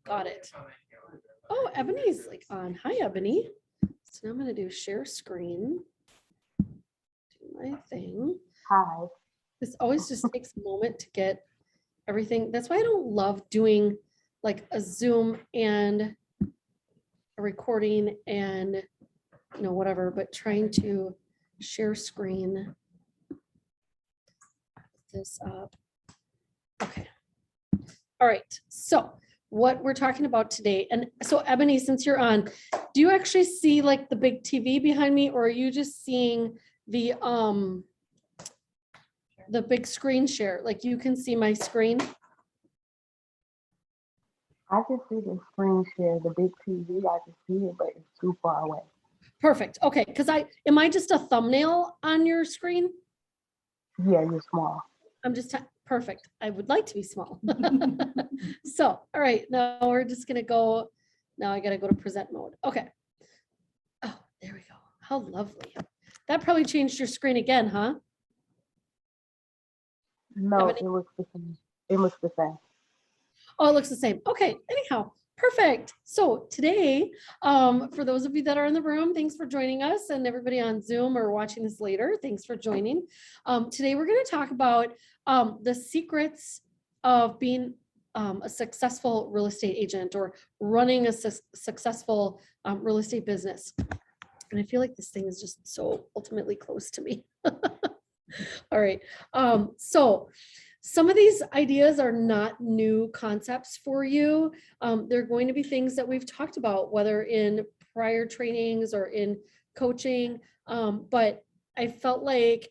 Got it. Oh, Ebony's like on. Hi, Ebony. So now I'm going to do share screen. Do my thing. Hi. This always just takes a moment to get everything. That's why I don't love doing like a Zoom and a recording and whatever, but trying to share screen this up. Okay. All right. So what we're talking about today, and so Ebony, since you're on, do you actually see like the big TV behind me, or are you just seeing the big screen share? Like you can see my screen? I can see the screen share, the big TV. I can see it, but it's too far away. Perfect. Okay. Because am I just a thumbnail on your screen? Yeah, you're small. I'm just perfect. I would like to be small. So, all right. Now we're just going to go. Now I got to go to present mode. Okay. Oh, there we go. How lovely. That probably changed your screen again, huh? No, it looks the same. It looks the same. Oh, it looks the same. Okay. Anyhow, perfect. So today, for those of you that are in the room, thanks for joining us, and everybody on Zoom or watching this later, thanks for joining. Today, we're going to talk about the secrets of being a successful real estate agent or running a successful real estate business. And I feel like this thing is just so ultimately close to me. All right. So some of these ideas are not new concepts for you. They're going to be things that we've talked about, whether in prior trainings or in coaching. But I felt like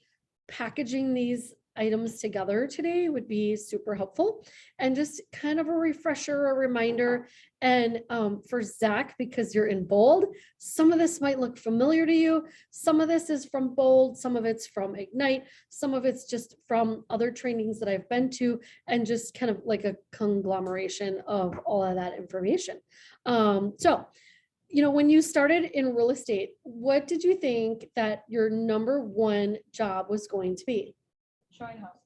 packaging these items together today would be super helpful, and just kind of a refresher, a reminder. And for Zach, because you're in bold, some of this might look familiar to you. Some of this is from bold, some of it's from Ignite, some of it's just from other trainings that I've been to, and just kind of like a conglomeration of all of that information. So when you started in real estate, what did you think that your number one job was going to be? Showing houses.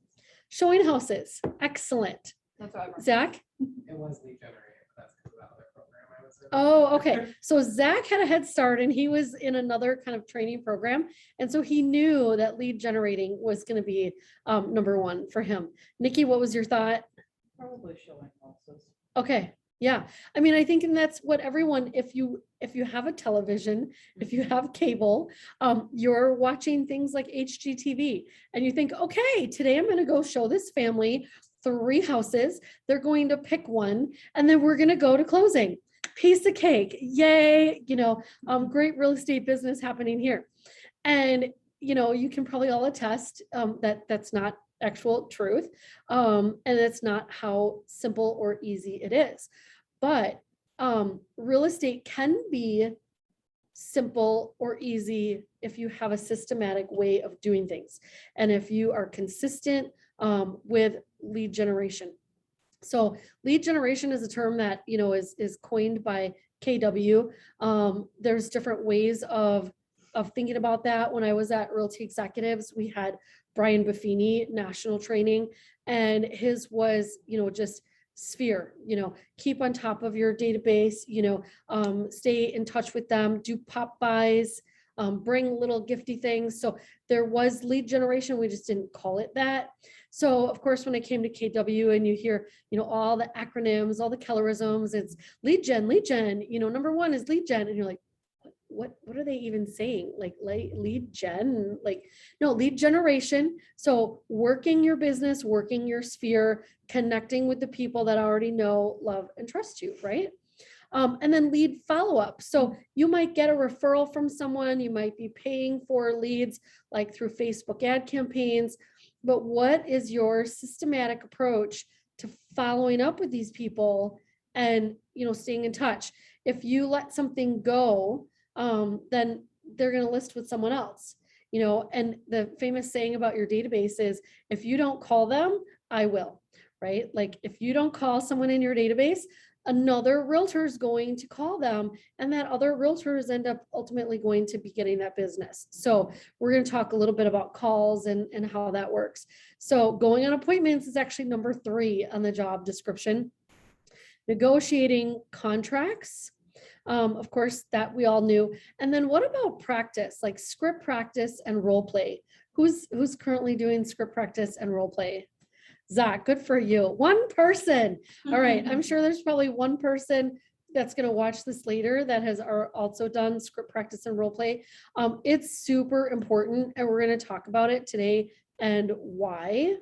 Showing houses. Excellent. That's what I remember. Zach? It was lead generating, but that's because of that other program I was in. Oh, okay. So Zach had a head start, and he was in another kind of training program. And so he knew that lead generating was going to be number one for him. Nikki, what was your thought? Probably showing houses. Okay. Yeah. I mean, I think, and that's what everyone, if you have a television, if you have cable, you're watching things like HGTV, and you think, okay, today I'm going to go show this family 3 houses. They're going to pick one, and then we're going to go to closing. Piece of cake. Yay. Great real estate business happening here. And, you can probably all attest that that's not actual truth. And that's not how simple or easy it is. But real estate can be simple or easy if you have a systematic way of doing things, and if you are consistent with lead generation. So lead generation is a term that is coined by KW. There's different ways of thinking about that. When I was at Realty Executives, we had Brian Buffini national training, and his was just sphere, keep on top of your database, stay in touch with them, do pop buys, bring little gifty things. So there was lead generation. We just didn't call it that. So of course, when I came to KW and you hear, all the acronyms, all the Kellerisms, it's lead gen, number one is lead gen. And you're like, what are they even saying? Like lead gen, no, lead generation. So working your business, working your sphere, connecting with the people that already know, love, and trust you, right? And then lead follow-up. So you might get a referral from someone, you might be paying for leads like through Facebook ad campaigns, but what is your systematic approach to following up with these people and, staying in touch? If you let something go, then they're going to list with someone else, and the famous saying about your database is, if you don't call them, I will, right? Like if you don't call someone in your database, another realtor is going to call them, and that other realtors end up ultimately going to be getting that business. So we're going to talk a little bit about calls and how that works. So going on appointments is actually number 3 on the job description. negotiating contracts. Of course, that we all knew. And then what about practice, like script practice and role play? Who's currently doing script practice and role play? Zach, good for you. One person. All right. I'm sure there's probably one person that's going to watch this later that has also done script practice and role play. It's super important, and we're going to talk about it today and why.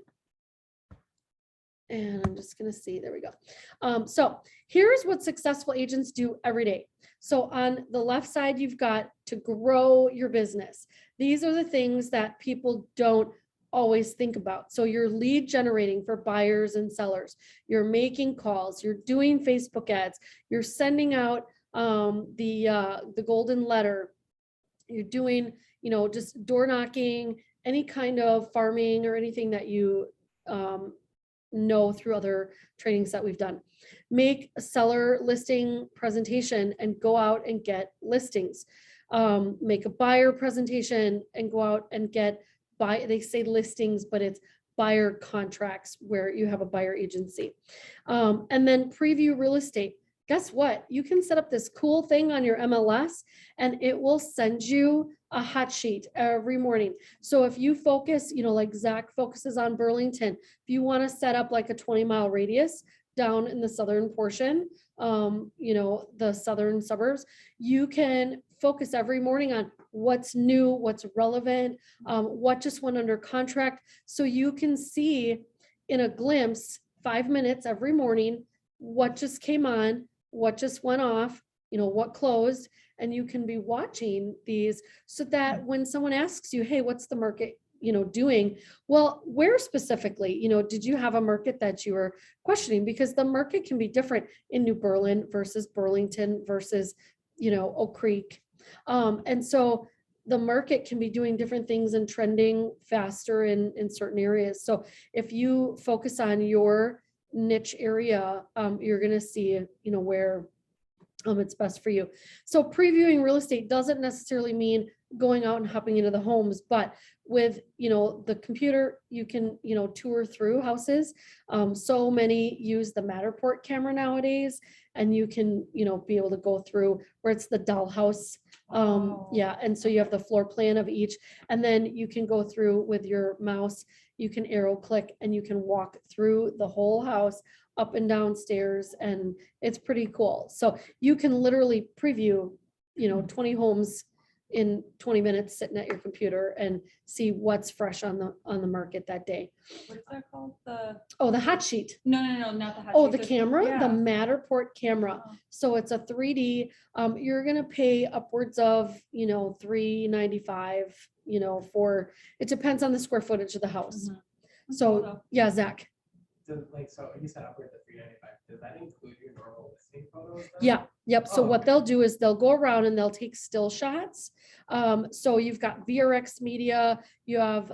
And I'm just going to see, there we go. So here's what successful agents do every day. So on the left side, you've got to grow your business. These are the things that people don't always think about. So you're lead generating for buyers and sellers. You're making calls. You're doing Facebook ads. You're sending out the golden letter. You're doing, just door knocking, any kind of farming or anything that you know through other trainings that we've done. Make a seller listing presentation and go out and get listings. Make a buyer presentation and go out and get they say listings, but it's buyer contracts where you have a buyer agency. And then preview real estate. Guess what? You can set up this cool thing on your MLS and it will send you a hot sheet every morning. So if you focus, like Zach focuses on Burlington, if you want to set up like a 20-mile radius down in the southern portion, the southern suburbs, you can focus every morning on what's new, what's relevant, what just went under contract. So you can see in a glimpse, 5 minutes every morning, what just came on, what just went off, what closed, and you can be watching these so that when someone asks you, hey, what's the market, doing? Well, where specifically, did you have a market that you were questioning? Because the market can be different in New Berlin versus Burlington versus, Oak Creek. And so the market can be doing different things and trending faster in certain areas. So if you focus on your niche area, you're going to see, where it's best for you. So previewing real estate doesn't necessarily mean going out and hopping into the homes, but with, the computer, you can, tour through houses. So many use the Matterport camera nowadays, and you can, be able to go through where it's the dollhouse. Yeah. And so you have the floor plan of each, and then you can go through with your mouse, you can arrow click and you can walk through the whole house up and down stairs, and it's pretty cool. So you can literally preview, 20 homes in 20 minutes sitting at your computer and see what's fresh on the market that day. What's that called? The hot sheet. No, not the hot Oh, sheet. the camera, the yeah. Matterport camera. Oh. So it's a 3D. You're gonna pay upwards of, $395, for, it depends on the square footage of the house. Mhm. Cool, So though. yeah, Zach. So you said upwards of 395. Does that include your normal listing photos? then? Yeah, yep. So Oh, what okay. they'll do is they'll go around and they'll take still shots. So you've got VRX Media, you have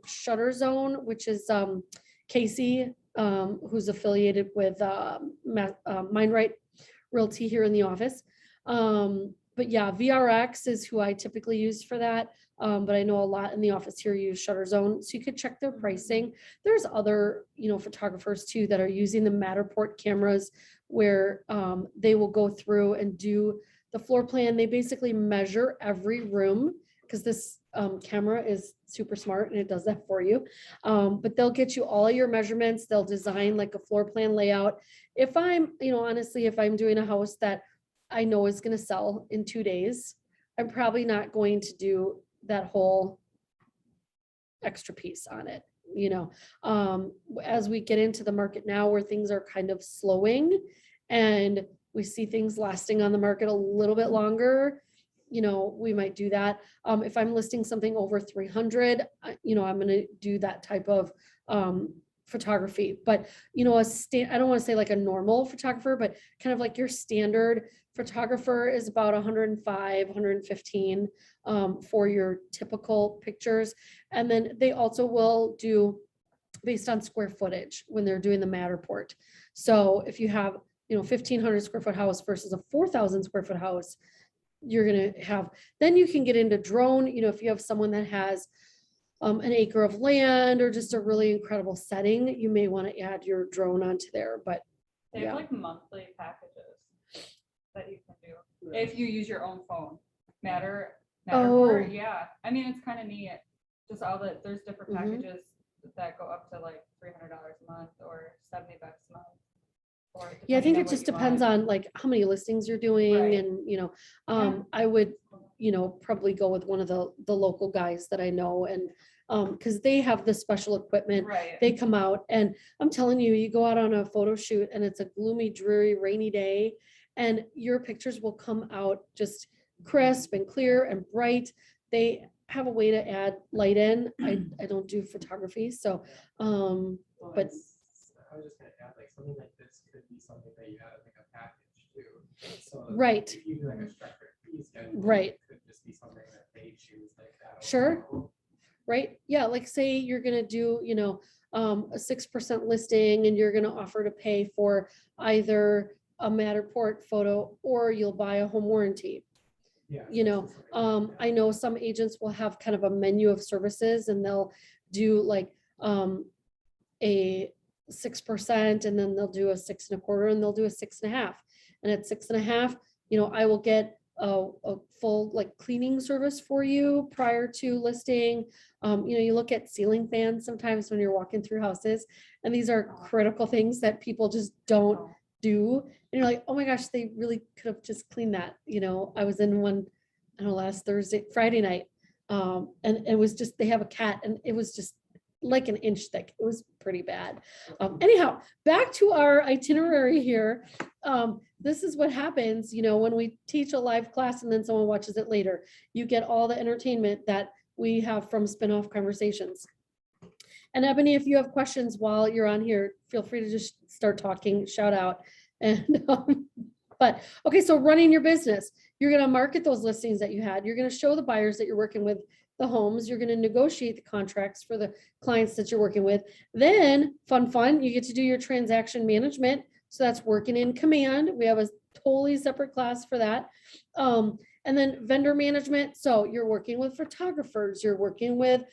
Shutter Zone, which is Casey, who's affiliated with Mindright Realty here in the office. But yeah, VRX is who I typically use for that. But I know a lot in the office here use Shutter Zone, so you could check their pricing. There's other, photographers too that are using the Matterport cameras where they will go through and do the floor plan. They basically measure every room because this camera is super smart and it does that for you. But they'll get you all your measurements. They'll design like a floor plan layout. If I'm, honestly, if I'm doing a house that I know is going to sell in 2 days, I'm probably not going to do that whole extra piece on it. As we get into the market now where things are kind of slowing and we see things lasting on the market a little bit longer, we might do that. If I'm listing something over 300, I'm going to do that type of photography. But, I don't want to say like a normal photographer, but kind of like your standard photographer is about 105, 115 for your typical pictures. And then they also will do based on square footage when they're doing the Matterport. So if you have, 1,500 square foot house versus a 4,000 square foot house, you're going to have, then you can get into drone, if you have someone that has an acre of land or just a really incredible setting, you may want to add your drone onto there. But They Yeah. have like monthly packages that you can do if you use your own phone. Matterport, Oh. yeah. I mean, it's kind of neat. Just all the there's different Mhm. packages that go up to like $300 a month or $70 a month. Or Yeah, I think depending on it what just you depends want. on like how many listings you're doing Right. and, Yeah. I would, probably go with one of the local guys that I know and, cause they have the special equipment. Right. They come out and I'm telling you, you go out on a photo shoot and it's a gloomy, dreary, rainy day and your pictures will come out just crisp and clear and bright. They have a way to add light in. I don't do photography, so, Well, but- I was just gonna add, like, something like this could be something that you add as like a package too. So Right. if you do like a structured fee schedule. Right. It could just be something that they choose like that. Sure. overall. right? Yeah, like say you're gonna do, a 6% listing and you're gonna offer to pay for either a Matterport photo or you'll buy a home warranty. Yeah. You know, I know some agents will have kind of a menu of services and they'll do like a 6% and then they'll do a 6.25 and they'll do a 6.5. And at 6.5, I will get a full like cleaning service for you prior to listing. You look at ceiling fans sometimes when you're walking through houses, and these are critical things that people just don't do. And you're like, oh my gosh, they really could have just cleaned that. I was in one, I don't know, last Friday night. And it was just, they have a cat and it was just like an inch thick. It was pretty bad. Anyhow, back to our itinerary here. This is what happens, when we teach a live class and then someone watches it later. You get all the entertainment that we have from spin-off conversations. And Ebony, if you have questions while you're on here, feel free to just start talking, shout out. And but okay, so running your business, you're going to market those listings that you had. You're going to show the buyers that you're working with the homes. You're going to negotiate the contracts for the clients that you're working with. Then fun, you get to do your transaction management. So that's working in command. We have a totally separate class for that. And then vendor management. So you're working with photographers, you're working with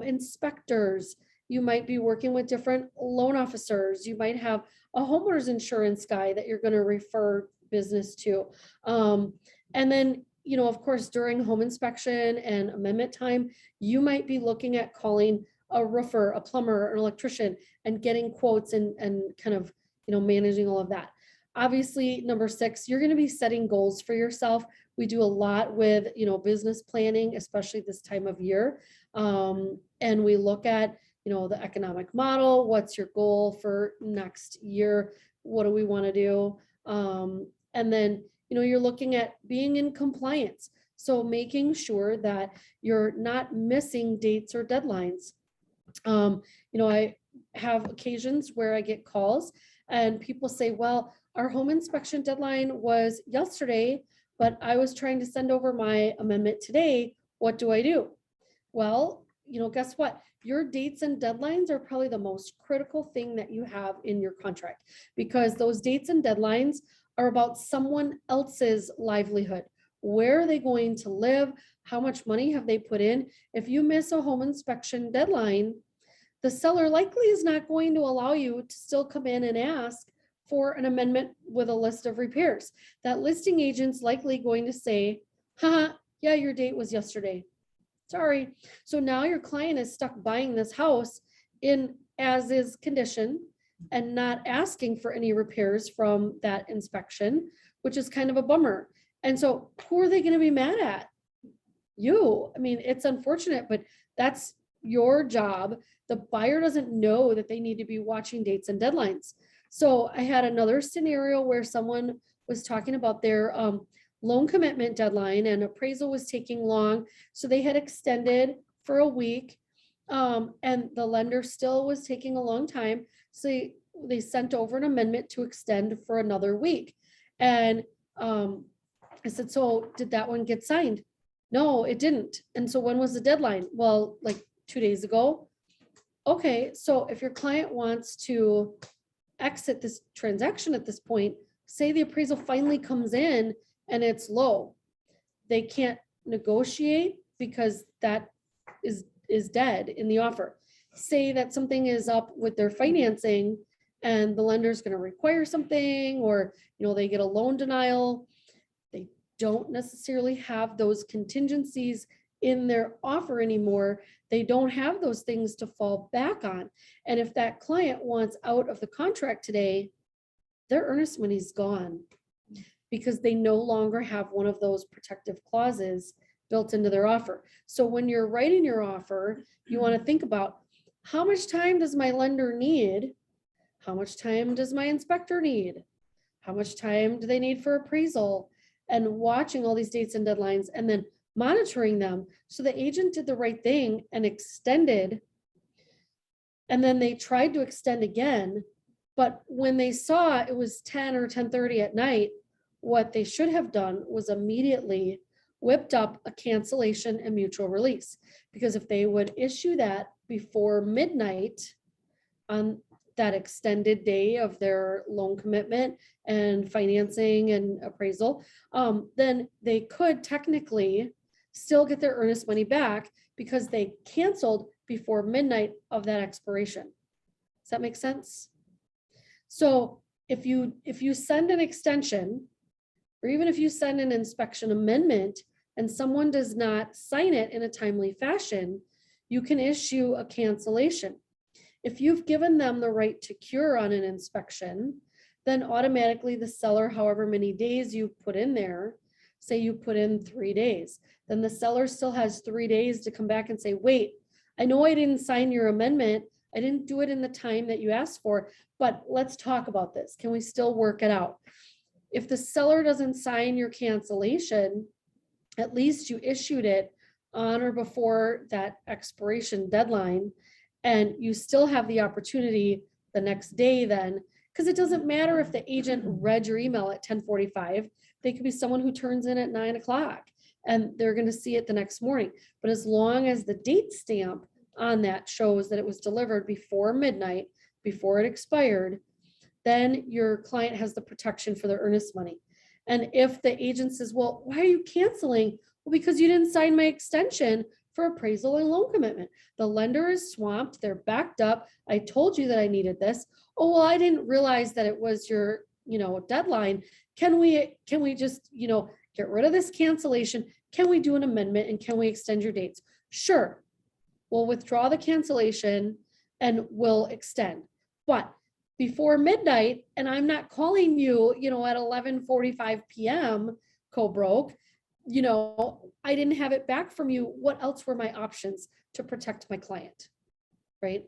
inspectors. You might be working with different loan officers. You might have a homeowner's insurance guy that you're going to refer business to. And then, of course, during home inspection and amendment time, you might be looking at calling a roofer, a plumber, an electrician, and getting quotes and kind of, managing all of that. Obviously, number 6, you're going to be setting goals for yourself. We do a lot with, business planning, especially this time of year. And we look at, the economic model. What's your goal for next year? What do we want to do? And then, you're looking at being in compliance. So making sure that you're not missing dates or deadlines. I have occasions where I get calls and people say, well, our home inspection deadline was yesterday, but I was trying to send over my amendment today. What do I do? Well, guess what? Your dates and deadlines are probably the most critical thing that you have in your contract, because those dates and deadlines are about someone else's livelihood. Where are they going to live? How much money have they put in? If you miss a home inspection deadline, the seller likely is not going to allow you to still come in and ask for an amendment with a list of repairs. That listing agent's likely going to say, haha, yeah, your date was yesterday. Sorry. So now your client is stuck buying this house in as is condition and not asking for any repairs from that inspection, which is kind of a bummer. And so who are they going to be mad at? You. I mean, it's unfortunate, but that's your job. The buyer doesn't know that they need to be watching dates and deadlines. So I had another scenario where someone was talking about their loan commitment deadline and appraisal was taking long. So they had extended for a week and the lender still was taking a long time. So they sent over an amendment to extend for another week. And I said, so did that one get signed? No, it didn't. And so when was the deadline? Well, like 2 days ago. Okay, so if your client wants to exit this transaction at this point, say the appraisal finally comes in and it's low, they can't negotiate because that is dead in the offer. Say that something is up with their financing and the lender's going to require something, or, they get a loan denial, they don't necessarily have those contingencies in their offer anymore. They don't have those things to fall back on. And if that client wants out of the contract today, their earnest money's gone because they no longer have one of those protective clauses built into their offer. So when you're writing your offer, you want to think about, how much time does my lender need? How much time does my inspector need? How much time do they need for appraisal? And watching all these dates and deadlines, and then monitoring them. So the agent did the right thing and extended, and then they tried to extend again. But when they saw it was 10 or 10:30 at night, what they should have done was immediately whipped up a cancellation and mutual release. Because if they would issue that before midnight on that extended day of their loan commitment and financing and appraisal, then they could technically still get their earnest money back because they canceled before midnight of that expiration. Does that make sense? So if you send an extension, or even if you send an inspection amendment and someone does not sign it in a timely fashion, you can issue a cancellation. If you've given them the right to cure on an inspection, then automatically the seller, however many days you put in there, say you put in 3 days, then the seller still has 3 days to come back and say, wait, I know I didn't sign your amendment. I didn't do it in the time that you asked for, but let's talk about this. Can we still work it out? If the seller doesn't sign your cancellation, at least you issued it on or before that expiration deadline, and you still have the opportunity the next day then, because it doesn't matter if the agent read your email at 10:45, they could be someone who turns in at 9 o'clock and they're going to see it the next morning. But as long as the date stamp on that shows that it was delivered before midnight, before it expired, then your client has the protection for their earnest money. And if the agent says, well, why are you canceling? Well, because you didn't sign my extension for appraisal and loan commitment. The lender is swamped, they're backed up. I told you that I needed this. Oh, well, I didn't realize that it was your, deadline. Can we just, get rid of this cancellation? Can we do an amendment and can we extend your dates? Sure. We'll withdraw the cancellation and we'll extend. But before midnight, and I'm not calling you, at 11:45 p.m. co-broke, I didn't have it back from you. What else were my options to protect my client, right?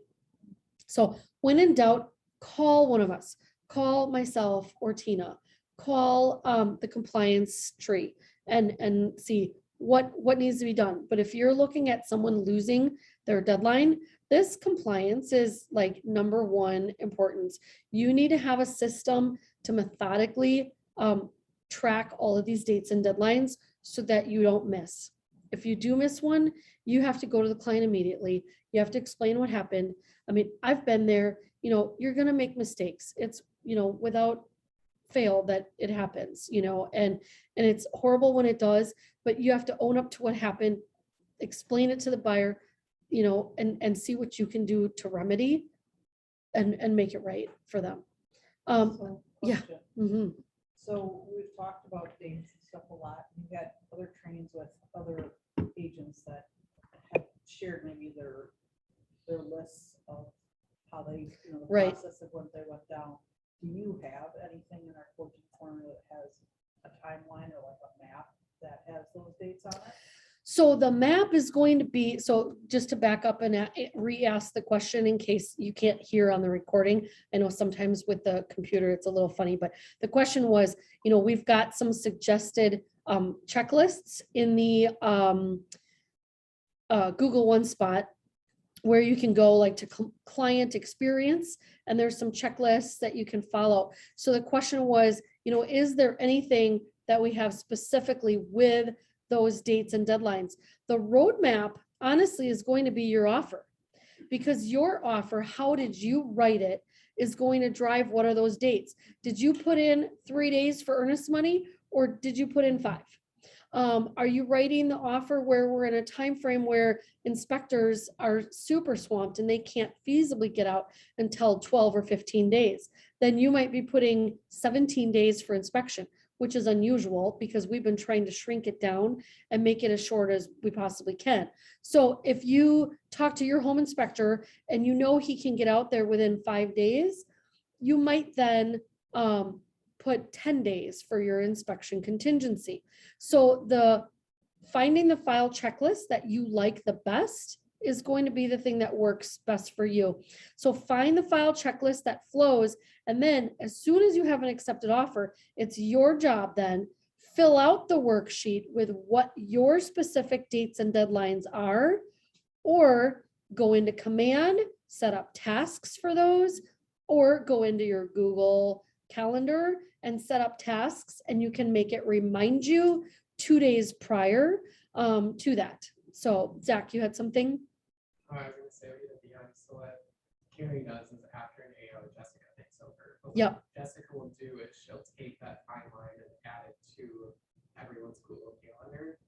So when in doubt, call one of us. Call myself or Tina. Call the compliance tree and see what needs to be done. But if you're looking at someone losing their deadline, this compliance is like number one importance. You need to have a system to methodically track all of these dates and deadlines so that you don't miss. If you do miss one, you have to go to the client immediately. You have to explain what happened. I mean, I've been there, you're going to make mistakes. It's, without fail that it happens, and it's horrible when it does, but you have to own up to what happened, explain it to the buyer, and see what you can do to remedy and make it right for them. So, yeah. question. Mhm. So we've talked about dates and stuff a lot. You've had other trainings with other agents that have shared maybe their lists of how they, the Right. process of what they went down. Do you have anything in our coaching corner that has a timeline or like a map that has those dates on it? So the map is going to be, so just to back up and re-ask the question in case you can't hear on the recording. I know sometimes with the computer, it's a little funny, but the question was, we've got some suggested checklists in the Google One Spot where you can go like to client experience, and there's some checklists that you can follow. So the question was, is there anything that we have specifically with those dates and deadlines? The roadmap honestly is going to be your offer, because your offer, how did you write it, is going to drive what are those dates. Did you put in 3 days for earnest money or did you put in 5? Are you writing the offer where we're in a time frame where inspectors are super swamped and they can't feasibly get out until 12 or 15 days? Then you might be putting 17 days for inspection, which is unusual because we've been trying to shrink it down and make it as short as we possibly can. So if you talk to your home inspector and you know he can get out there within 5 days, you might then put 10 days for your inspection contingency. So the finding the file checklist that you like the best is going to be the thing that works best for you. So find the file checklist that flows. And then as soon as you have an accepted offer, it's your job then, fill out the worksheet with what your specific dates and deadlines are, or go into Command, set up tasks for those, or go into your Google Calendar and set up tasks, and you can make it remind you 2 days prior to that. So Zach, you had something? Oh, I was gonna say, so what Carrie does is after an AO, Jessica takes over. But what Yep. Jessica will do is she'll take that timeline and add it to everyone's Google Calendar.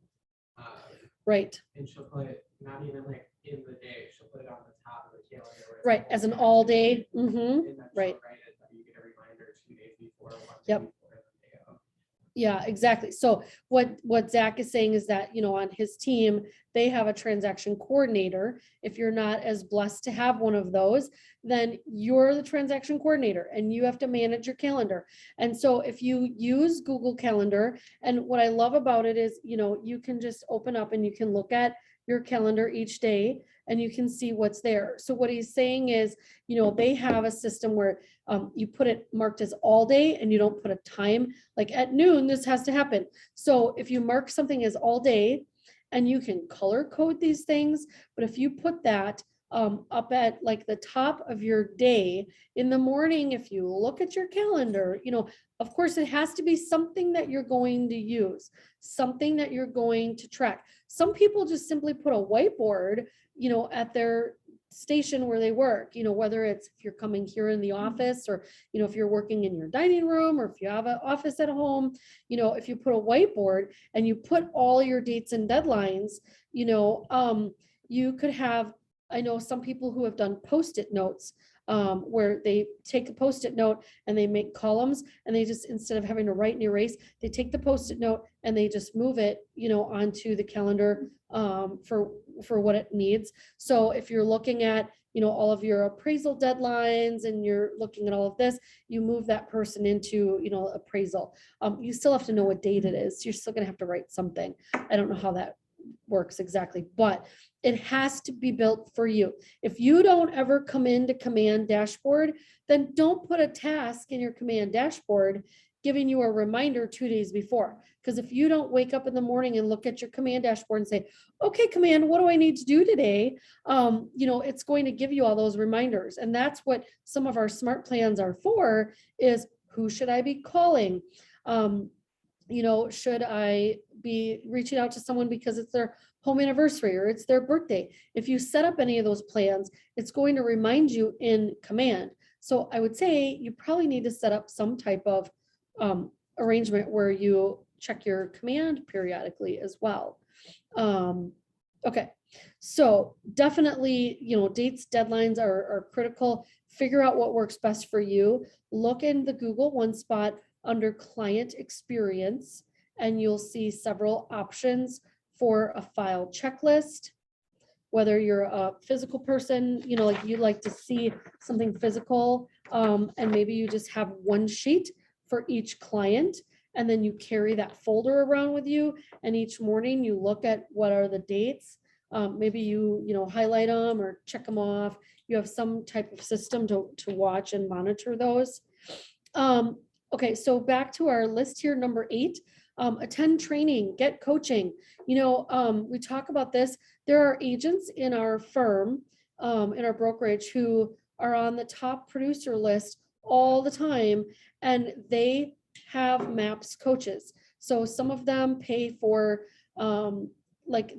Right, And she'll put it, not even like in the day, she'll put it on the top of the calendar. where it's right, like as an all all day. day. And then she'll right. write it, that you get a reminder 2 days before, 1 day Yep. before the AO. Yeah, exactly. So what Zach is saying is that, on his team, they have a transaction coordinator. If you're not as blessed to have one of those, then you're the transaction coordinator and you have to manage your calendar. And so if you use Google Calendar, and what I love about it is, you can just open up and you can look at your calendar each day and you can see what's there. So what he's saying is, they have a system where you put it marked as all day and you don't put a time, like at noon, this has to happen. So if you mark something as all day, and you can color code these things, but if you put that up at like the top of your day in the morning, if you look at your calendar, of course it has to be something that you're going to use, something that you're going to track. Some people just simply put a whiteboard, at their station where they work, whether it's if you're coming here in the office or, if you're working in your dining room or if you have an office at home, if you put a whiteboard and you put all your dates and deadlines, you could have, I know some people who have done Post-it notes where they take a Post-it note and they make columns and they just, instead of having to write and erase, they take the Post-it note and they just move it, onto the calendar for what it needs. So if you're looking at, all of your appraisal deadlines and you're looking at all of this, you move that person into, appraisal. You still have to know what date it is. You're still gonna have to write something. I don't know how that works exactly, but it has to be built for you. If you don't ever come into Command Dashboard, then don't put a task in your Command Dashboard giving you a reminder 2 days before. Because if you don't wake up in the morning and look at your Command Dashboard and say, okay, Command, what do I need to do today? It's going to give you all those reminders. And that's what some of our smart plans are for, is who should I be calling? Should I be reaching out to someone because it's their home anniversary or it's their birthday? If you set up any of those plans, it's going to remind you in Command. So I would say you probably need to set up some type of arrangement where you check your Command periodically as well. Okay, so definitely, dates, deadlines are critical. Figure out what works best for you. Look in the Google One Spot under client experience, and you'll see several options for a file checklist. Whether you're a physical person, like you like to see something physical, and maybe you just have one sheet for each client, and then you carry that folder around with you, and each morning you look at what are the dates. Maybe you highlight them or check them off. You have some type of system to watch and monitor those. Okay, so back to our list here, number 8, attend training, get coaching. We talk about this. There are agents in our firm, in our brokerage, who are on the top producer list all the time, and they have MAPS coaches. So some of them pay for,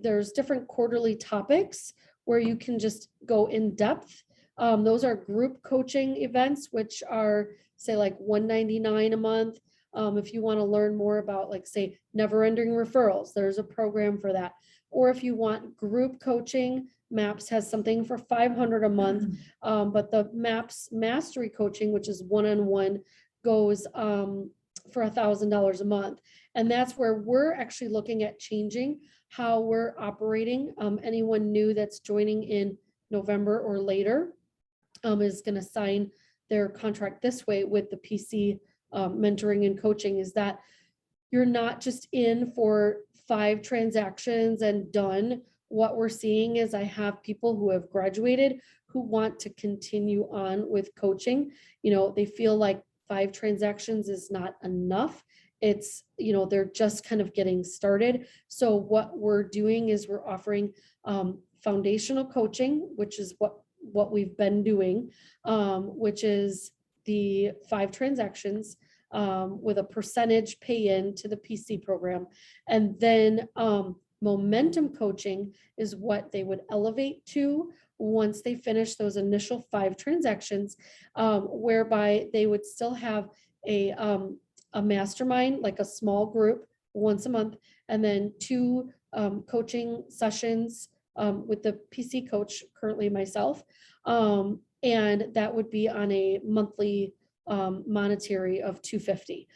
there's different quarterly topics where you can just go in depth. Those are group coaching events, which are say like $199 a month. If you want to learn more about, like, say, never ending referrals, there's a program for that. Or if you want group coaching, MAPS has something for 500 a month. But the MAPS mastery coaching, which is one-on-one, goes for $1,000 a month. And that's where we're actually looking at changing how we're operating. Anyone new that's joining in November or later is going to sign their contract this way with the PC mentoring and coaching, is that you're not just in for 5 transactions and done. What we're seeing is I have people who have graduated who want to continue on with coaching. You know, they feel like 5 transactions is not enough. It's, you know, they're just kind of getting started. So what we're doing is we're offering foundational coaching, which is what we've been doing, which is the 5 transactions with a percentage pay in to the PC program. And then momentum coaching is what they would elevate to once they finish those initial 5 transactions, whereby they would still have a mastermind, like a small group once a month, and then 2 coaching sessions with the PC coach, currently myself. And that would be on a monthly monetary of $250.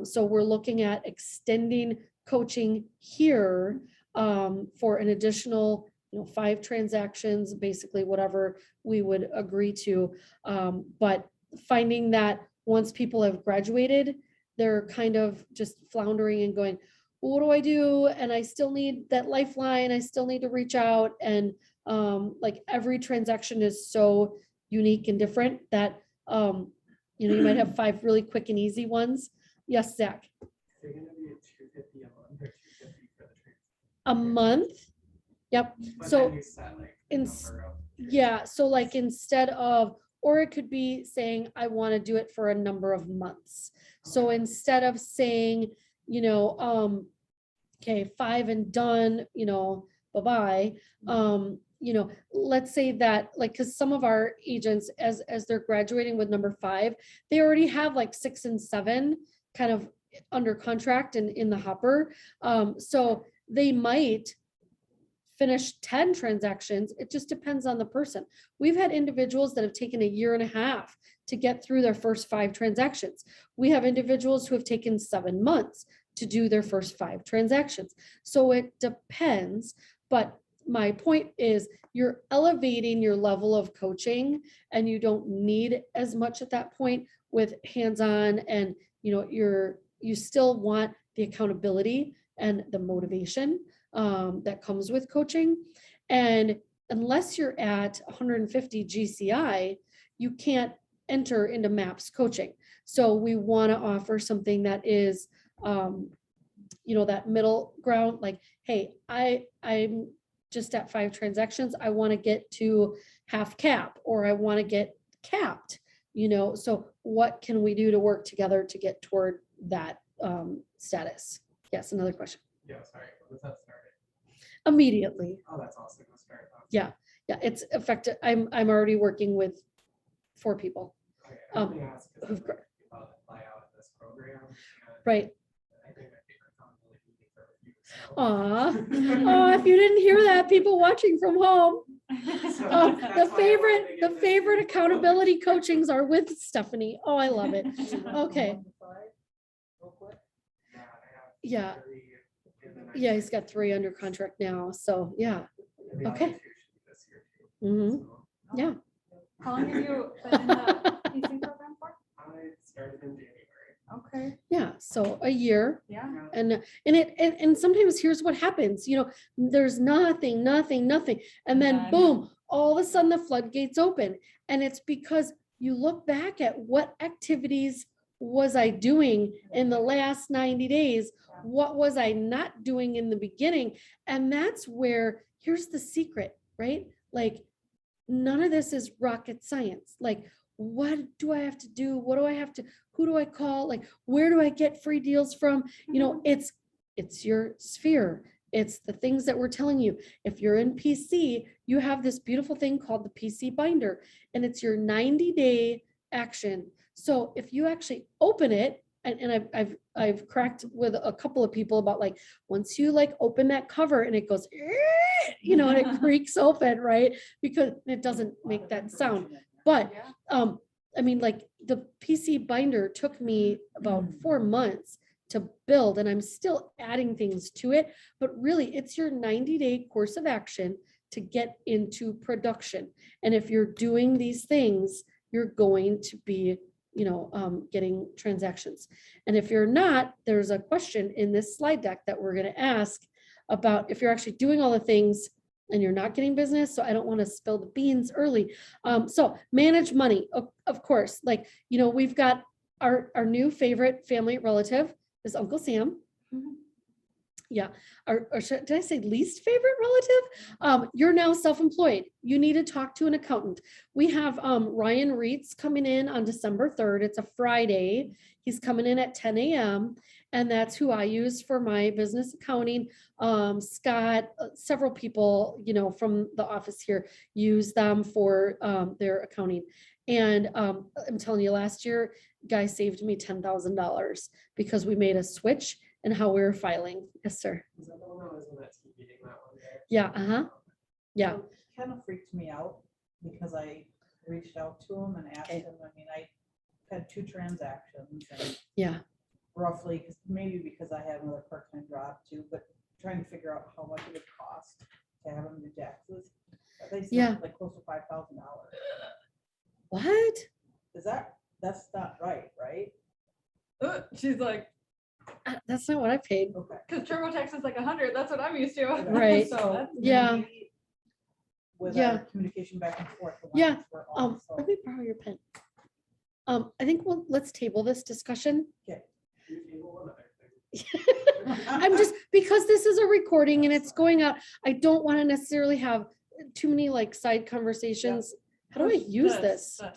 So we're looking at extending coaching here for an additional 5 transactions, basically whatever we would agree to. But finding that once people have graduated, they're kind of just floundering and going, well, what do I do? And I still need that lifeline. I still need to reach out. And like every transaction is so unique and different that, you might have 5 really quick and easy ones. Yes, Zach. Is it gonna be a $250 a month or $250 for the training? A month. Yep. But So then you set like the in number of yeah, so like instead of, or it could be saying, I want to do it for a number of months. So instead of saying, okay, 5 and done, bye-bye. Let's say that, like, because some of our agents, as they're graduating with number 5, they already have like 6 and 7 kind of under contract and in the hopper. So they might finish 10 transactions. It just depends on the person. We've had individuals that have taken 1.5 years to get through their first 5 transactions. We have individuals who have taken 7 months to do their first 5 transactions. So it depends, but my point is you're elevating your level of coaching and you don't need as much at that point with hands-on, and you still want the accountability and the motivation that comes with coaching. And unless you're at 150 GCI, you can't enter into MAPS coaching. So we want to offer something that is, that middle ground, like, hey, I'm just at 5 transactions. I want to get to half cap, or I want to get capped, so what can we do to work together to get toward that status? Yes, another question. Yeah, sorry, when was that started? Immediately. Oh, that's awesome. Let's start. Yeah, it's effective. I'm already working with 4 people. Okay, I only ask 'cause who've I'd like people to apply out in this program. And Right. I think my favorite accountability meeting for you. So. Aw, if you didn't hear that, people watching from home, So the that's why I wanted to get this favorite info. accountability coachings are with Stephanie. Oh, I love it. Okay. Real quick. Yeah, I have Yeah. 3, and then I Yeah, he's think got 3 under contract now. So yeah. the other Okay. 2 should be this year too. Mhm. So Yeah. How long have you been in the PC program for? I started in January. Okay, Yeah. So a year. yeah. And sometimes here's what happens, there's nothing. And then Then- boom, all of a sudden the floodgates open. And it's because you look back at what activities was I doing in the last 90 days? What was I not doing in the beginning? And that's where, here's the secret, right? Like, none of this is rocket science. Like, what do I have to do? What do I have to, who do I call? Like, where do I get free deals from? It's your sphere. It's the things that we're telling you. If you're in PC, you have this beautiful thing called the PC binder, and it's your 90-day action. So if you actually open it and I've cracked with a couple of people about like, once you like open that cover and it goes, you know, and it creaks open, right? Because it doesn't make that sound. But, Yeah. I mean, like the PC binder took me about 4 months to build, and I'm still adding things to it, but really it's your 90-day course of action to get into production. And if you're doing these things, you're going to be, you know, getting transactions. And if you're not, there's a question in this slide deck that we're going to ask about if you're actually doing all the things and you're not getting business. So I don't want to spill the beans early. So manage money, of course, like, you know, we've got our new favorite family relative is Uncle Sam. Mhm. Yeah, did I say least favorite relative? You're now self-employed. You need to talk to an accountant. We have Ryan Reitz coming in on December 3rd. It's a Friday. He's coming in at 10 a.m. And that's who I use for my business accounting. Scott, several people, you know, from the office here use them for their accounting. And I'm telling you, last year, guy saved me $10,000 because we made a switch and how we were filing. Yes, sir. Is that the one that was in that TV meeting that one day? Yeah, yeah. Kind of freaked me out because I reached out to him and asked Okay. him, I mean, I had 2 transactions and Yeah, roughly, 'cause maybe because I had another part-time job too, but trying to figure out how much it would cost to have him do taxes. They said Yeah. like close to $5,000. what? That's not right, right? She's like, That's not what I paid. Okay. because TurboTax is like 100. That's what I'm used to. Right. So That's- Yeah. maybe with Yeah. our communication back and forth. the Yeah, lines were off, so- Let me borrow your pen. I think let's table this discussion. You table one other thing. I'm just, because this is a recording and it's going out, I don't want to necessarily have too many like side conversations. How do I use this? I'm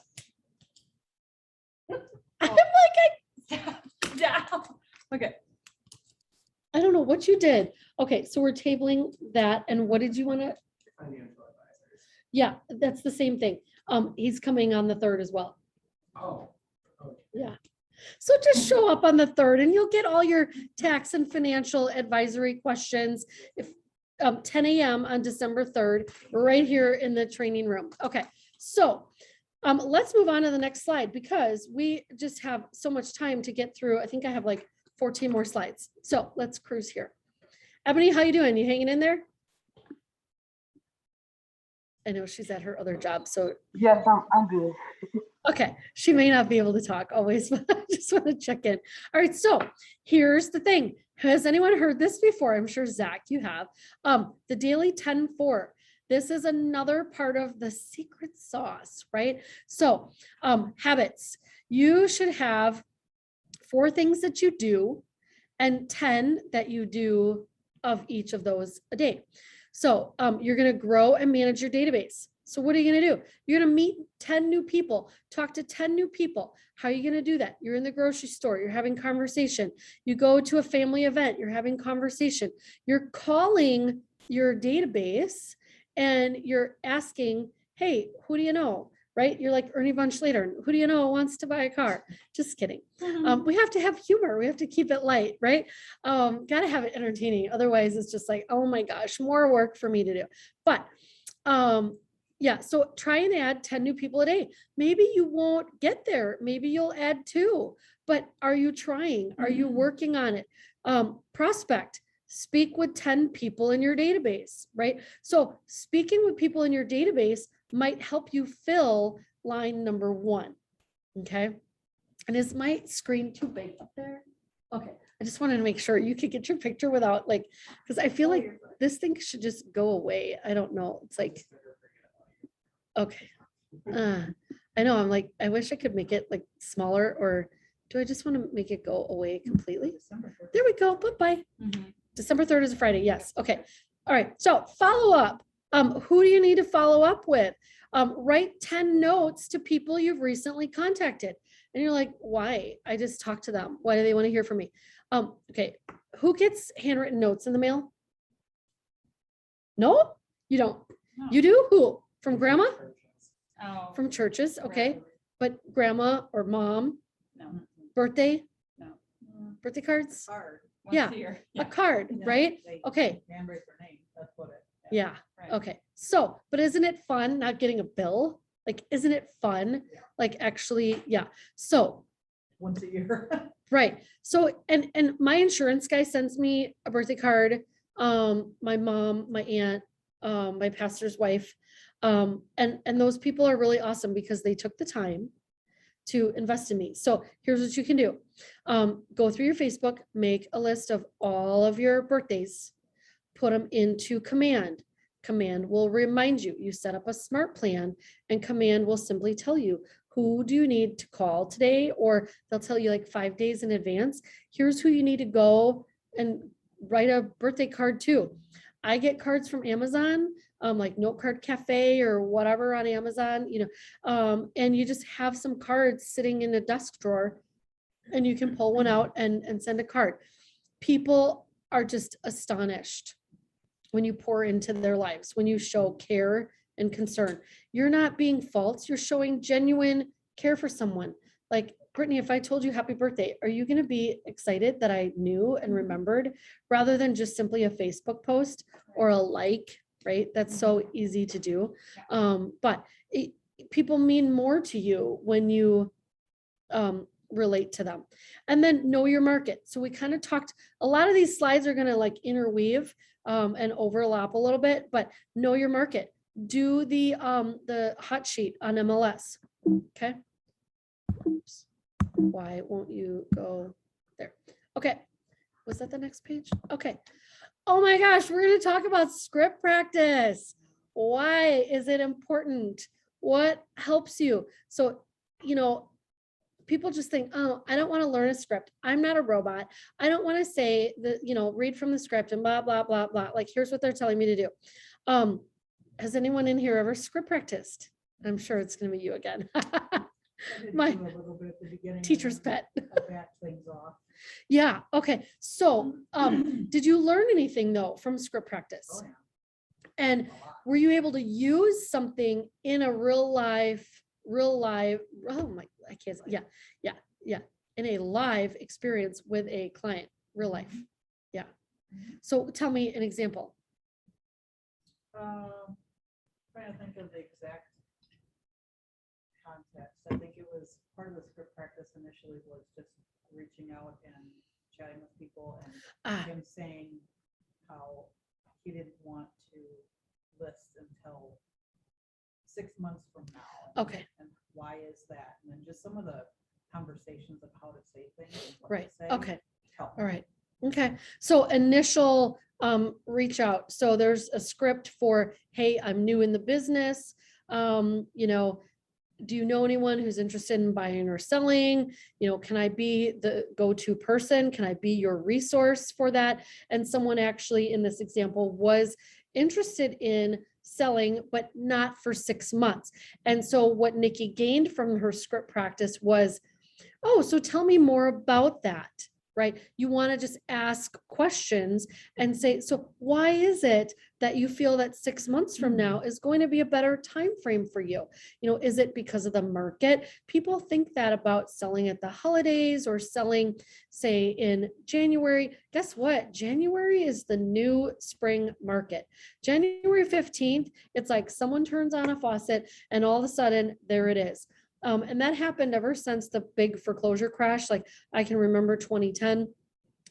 Oh. like, Down. Okay. I don't know what you did. Okay, so we're tabling that. And what did you want to? Financial advisors. Yeah, that's the same thing. He's coming on the 3rd as well. Oh. Okay. Yeah. So just show up on the 3rd and you'll get all your tax and financial advisory questions. If 10 a.m. on December 3rd, right here in the training room. Okay, so let's move on to the next slide because we just have so much time to get through. I think I have like 14 more slides. So let's cruise here. Ebony, how you doing? You hanging in there? I know she's at her other job, so Yes, I'm good. okay, she may not be able to talk always, but I just want to check in. All right, so here's the thing. Has anyone heard this before? I'm sure Zach, you have. The daily 10-4. This is another part of the secret sauce, right? So habits. You should have 4 things that you do and 10 that you do of each of those a day. So you're going to grow and manage your database. So what are you going to do? You're going to meet 10 new people, talk to 10 new people. How are you going to do that? You're in the grocery store, you're having conversation. You go to a family event, you're having conversation. You're calling your database and you're asking, hey, who do you know? Right? You're like Ernie Von Schlater. Who do you know wants to buy a car? Just kidding. We have to have humor. We have to keep it light, right? Got to have it entertaining. Otherwise, it's just like, oh my gosh, more work for me to do. But yeah, so try and add 10 new people a day. Maybe you won't get there. Maybe you'll add 2, but are you trying? Are you working on it? Prospect, speak with 10 people in your database, right? So speaking with people in your database might help you fill line number 1, okay? And is my screen too big up there? Okay, I just wanted to make sure you could get your picture without like, because I feel like this thing should just go away. I don't know. It's like, okay. I know, I'm like, I wish I could make it like smaller, or do I just want to make it go away completely? December 3rd. There we go. Bye-bye. Mhm. December 3rd is a Friday. Yes. Okay. All right. So follow up. Who do you need to follow up with? Write 10 notes to people you've recently contacted. And you're like, why? I just talked to them. Why do they want to hear from me? Okay. Who gets handwritten notes in the mail? No, you don't. No. You do? Who? From grandma? Oh. From churches? Okay. Right. But grandma or mom, No. birthday? No. birthday cards, Card. Once Yeah. a year. a Yeah. card, Yeah, right? they Okay, handwrite their name, that's what it. yeah, Right. okay. So, but isn't it fun not getting a bill? Like, isn't it fun? Yeah. Like, actually, yeah. So, Once a year. right. So, and my insurance guy sends me a birthday card. My mom, my aunt, my pastor's wife. And those people are really awesome because they took the time to invest in me. So here's what you can do. Go through your Facebook, make a list of all of your birthdays, put them into Command. Command will remind you, you set up a smart plan, and Command will simply tell you, who do you need to call today? Or they'll tell you like 5 days in advance, here's who you need to go and write a birthday card to. I get cards from Amazon, like Note Card Cafe or whatever on Amazon, and you just have some cards sitting in a desk drawer and you can pull one out and send a card. People are just astonished when you pour into their lives, when you show care and concern. You're not being false, you're showing genuine care for someone. Like, Brittany, if I told you happy birthday, are you gonna be excited that I knew and remembered rather than just simply a Facebook post or a like, right? That's so easy to do. But people mean more to you when you relate to them. And then know your market. So we kind of talked, a lot of these slides are gonna like interweave and overlap a little bit, but know your market. Do the hot sheet on MLS, okay? Oops. Why won't you go there? Okay, was that the next page? Okay. Oh my gosh, we're gonna talk about script practice. Why is it important? What helps you? So, people just think, oh, I don't want to learn a script. I'm not a robot. I don't want to say that, read from the script and blah, blah, blah, blah. Like, here's what they're telling me to do. Has anyone in here ever script practiced? I'm sure it's going to be you again. I did My do a little bit at the beginning and teacher's then pet. I backed things off. Yeah. Okay. So, did you learn anything though from script practice? Oh, yeah, And a lot. were you able to use something in a real live, oh my, I can't, yeah, in a live experience with a client, real life? Yeah. So tell me an example. Trying to think of the exact context. I think it was part of the script practice initially was just reaching out and chatting with people and Ah, him saying how he didn't want to list until 6 months from now. and- Okay. And why is that? And then just some of the conversations of how to say things. and what to right. say Okay. helped. All right. Okay. So initial reach out. So there's a script for, hey, I'm new in the business. Do you know anyone who's interested in buying or selling? Can I be the go-to person? Can I be your resource for that? And someone actually in this example was interested in selling, but not for 6 months. And so what Nikki gained from her script practice was, oh, so tell me more about that, right? You want to just ask questions and say, so why is it that you feel that 6 months from now is going to be a better time frame for you? Is it because of the market? People think that about selling at the holidays or selling, say, in January. Guess what? January is the new spring market. January 15th, it's like someone turns on a faucet and all of a sudden there it is. And that happened ever since the big foreclosure crash. Like, I can remember 2010,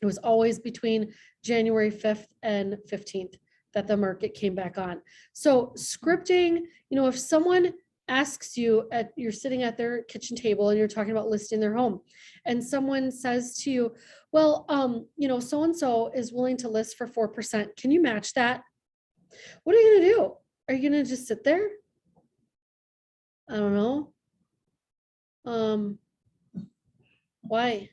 it was always between January 5th and 15th that the market came back on. So scripting, if someone asks you you're sitting at their kitchen table and you're talking about listing their home, and someone says to you, well, so-and-so is willing to list for 4%. Can you match that? What are you going to do? Are you going to just sit there? I don't know. Why?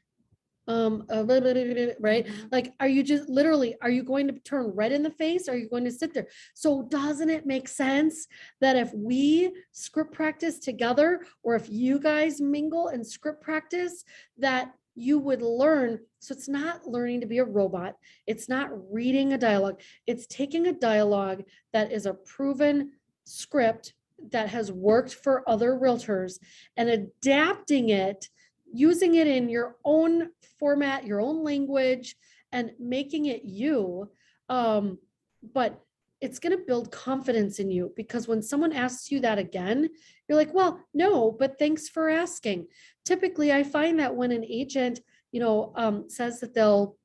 Right? Like, are you just literally, are you going to turn red in the face? Are you going to sit there? So doesn't it make sense that if we script practice together, or if you guys mingle and script practice, that you would learn? So it's not learning to be a robot. It's not reading a dialogue. It's taking a dialogue that is a proven script that has worked for other realtors and adapting it using it in your own format, your own language, and making it you. But it's going to build confidence in you, because when someone asks you that again, you're like, well, no, but thanks for asking. Typically, I find that when an agent, says that they'll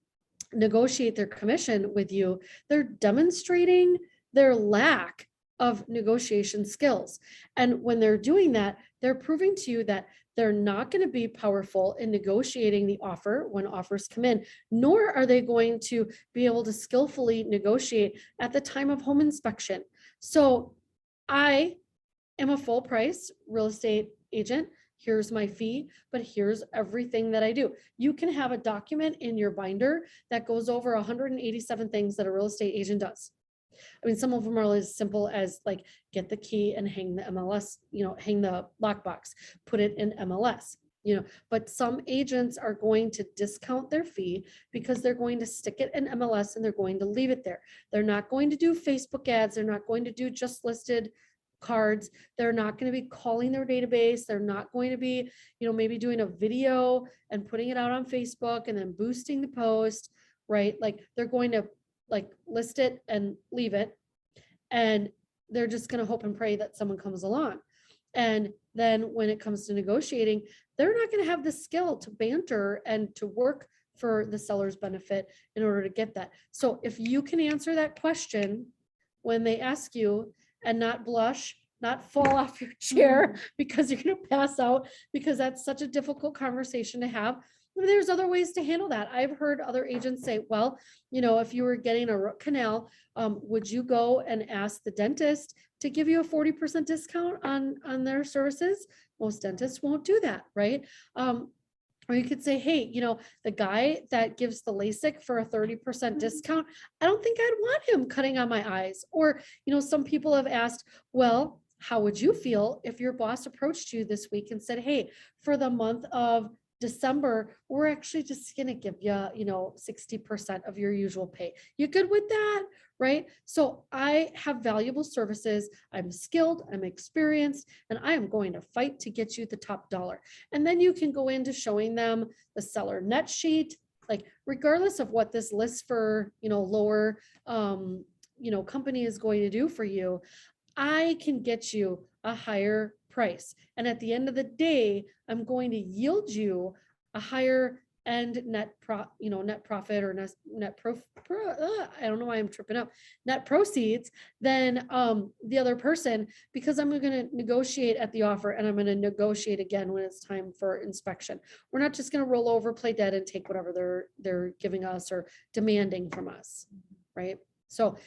negotiate their commission with you, they're demonstrating their lack of negotiation skills. And when they're doing that, they're proving to you that they're not going to be powerful in negotiating the offer when offers come in, nor are they going to be able to skillfully negotiate at the time of home inspection. So I am a full price real estate agent. Here's my fee, but here's everything that I do. You can have a document in your binder that goes over 187 things that a real estate agent does. I mean, some of them are as simple as like get the key and hang the MLS, hang the lockbox, put it in MLS, but some agents are going to discount their fee because they're going to stick it in MLS and they're going to leave it there. They're not going to do Facebook ads. They're not going to do just listed cards. They're not going to be calling their database. They're not going to be, maybe doing a video and putting it out on Facebook and then boosting the post, right? Like they're going to list it and leave it. And they're just going to hope and pray that someone comes along. And then when it comes to negotiating, they're not going to have the skill to banter and to work for the seller's benefit in order to get that. So if you can answer that question when they ask you and not blush, not fall off your chair because you're going to pass out, because that's such a difficult conversation to have. There's other ways to handle that. I've heard other agents say, well, if you were getting a root canal, would you go and ask the dentist to give you a 40% discount on their services? Most dentists won't do that, right? Or you could say, hey, the guy that gives the LASIK for a 30% discount, I don't think I'd want him cutting on my eyes. Or, some people have asked, well, how would you feel if your boss approached you this week and said, hey, for the month of December, we're actually just going to give you, 60% of your usual pay. You good with that? Right? So I have valuable services. I'm skilled, I'm experienced, and I am going to fight to get you the top dollar. And then you can go into showing them the seller net sheet, like regardless of what this list for, lower, company is going to do for you, I can get you a higher price. And at the end of the day, I'm going to yield you a higher end net profit or I don't know why I'm tripping up, net proceeds than the other person, because I'm going to negotiate at the offer and I'm going to negotiate again when it's time for inspection. We're not just going to roll over, play dead, and take whatever they're giving us or demanding from us, right? So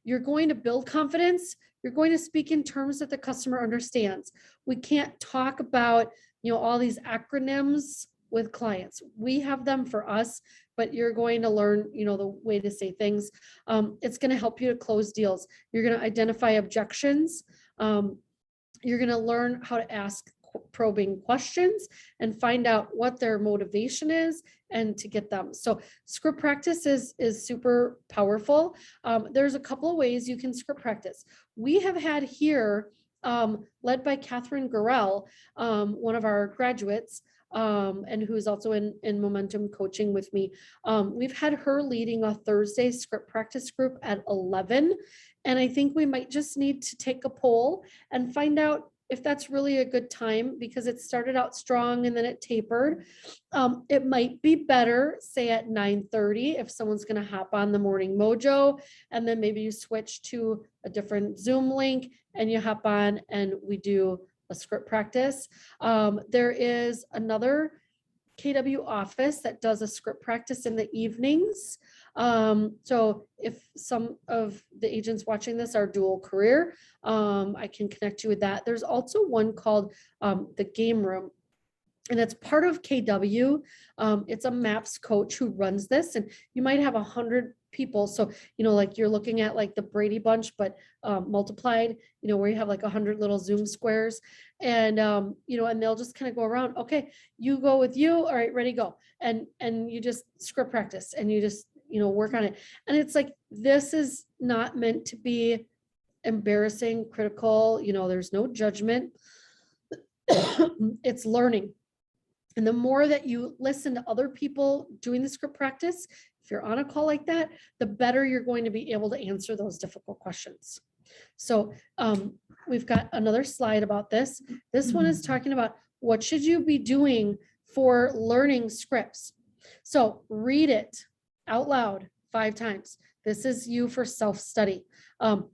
you're going to build confidence. You're going to speak in terms that the customer understands. We can't talk about, all these acronyms with clients. We have them for us, but you're going to learn, the way to say things. It's going to help you to close deals. You're going to identify objections. You're going to learn how to ask probing questions and find out what their motivation is and to get them. So script practice is super powerful. There's a couple of ways you can script practice. We have had here, led by Catherine Gorell, one of our graduates, and who's also in Momentum coaching with me. We've had her leading a Thursday script practice group at 11. And I think we might just need to take a poll and find out if that's really a good time, because it started out strong and then it tapered. It might be better, say at 9:30, if someone's going to hop on the Morning Mojo, and then maybe you switch to a different Zoom link and you hop on and we do a script practice. There is another KW office that does a script practice in the evenings. So if some of the agents watching this are dual career, I can connect you with that. There's also one called the Game Room, and it's part of KW. It's a MAPS coach who runs this, and you might have 100 people. So, like you're looking at like the Brady Bunch, but multiplied, where you have like 100 little Zoom squares, and, and they'll just kind of go around. Okay, you go with you. All right, ready, go. And you just script practice and you just, work on it. And it's like, this is not meant to be embarrassing, critical, there's no judgment. It's learning. And the more that you listen to other people doing the script practice, if you're on a call like that, the better you're going to be able to answer those difficult questions. So we've got another slide about this. This one is talking about what should you be doing for learning scripts. So read it out loud 5 times. This is you for self-study.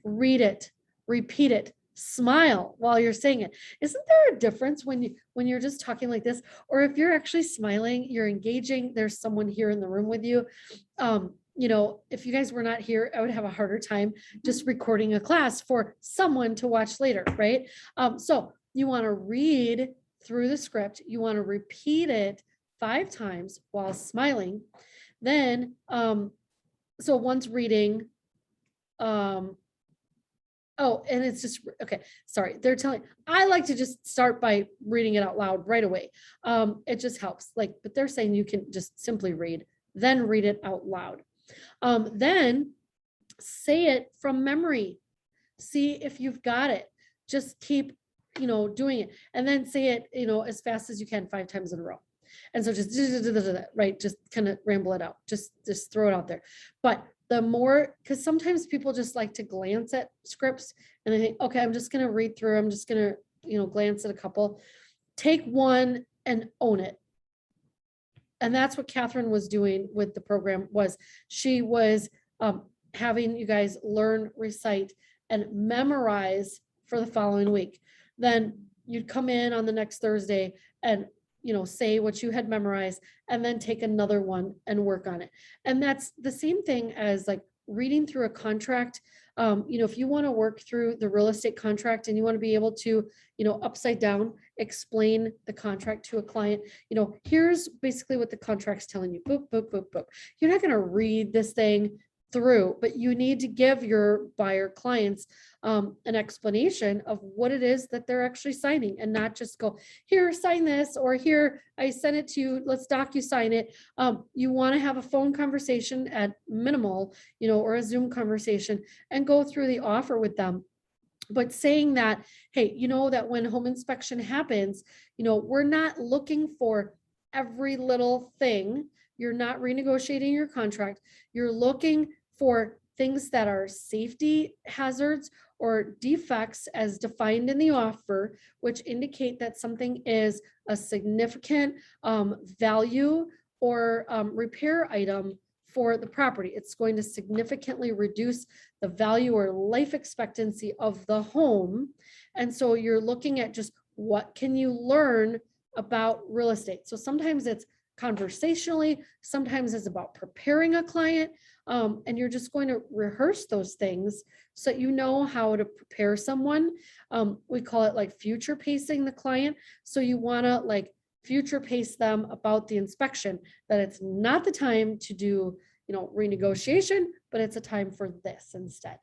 Read it, repeat it, smile while you're saying it. Isn't there a difference when you're just talking like this, or if you're actually smiling, you're engaging, there's someone here in the room with you. You know, if you guys were not here, I would have a harder time just recording a class for someone to watch later, right? So you want to read through the script, you want to repeat it 5 times while smiling. Then, so once reading, oh, and it's just, okay, sorry. They're telling, I like to just start by reading it out loud right away. It just helps, like, but they're saying you can just simply read, then read it out loud. Then say it from memory. See if you've got it. Just keep, doing it. And then say it, as fast as you can 5 times in a row. And so just, right, just kind of ramble it out. Just throw it out there. But the more, because sometimes people just like to glance at scripts and they think, okay, I'm just going to read through. I'm just going to, glance at a couple. Take one and own it. And that's what Catherine was doing with the program. Was she was having you guys learn, recite, and memorize for the following week. Then you'd come in on the next Thursday and say what you had memorized, and then take another one and work on it. And that's the same thing as like reading through a contract. If you want to work through the real estate contract and you want to be able to, upside down, explain the contract to a client, here's basically what the contract's telling you. Boop, boop, boop, boop. You're not going to read this thing through, but you need to give your buyer clients an explanation of what it is that they're actually signing, and not just go, here, sign this, or here, I sent it to you, let's DocuSign it. You want to have a phone conversation at minimal, or a Zoom conversation, and go through the offer with them. But saying that, hey, that when home inspection happens, we're not looking for every little thing. You're not renegotiating your contract. You're looking for things that are safety hazards or defects as defined in the offer, which indicate that something is a significant value or repair item for the property. It's going to significantly reduce the value or life expectancy of the home. And so you're looking at just what can you learn about real estate. So sometimes it's conversationally, sometimes it's about preparing a client, and you're just going to rehearse those things so that you know how to prepare someone. We call it like future pacing the client. So you want to like future pace them about the inspection, that it's not the time to do, renegotiation, but it's a time for this instead.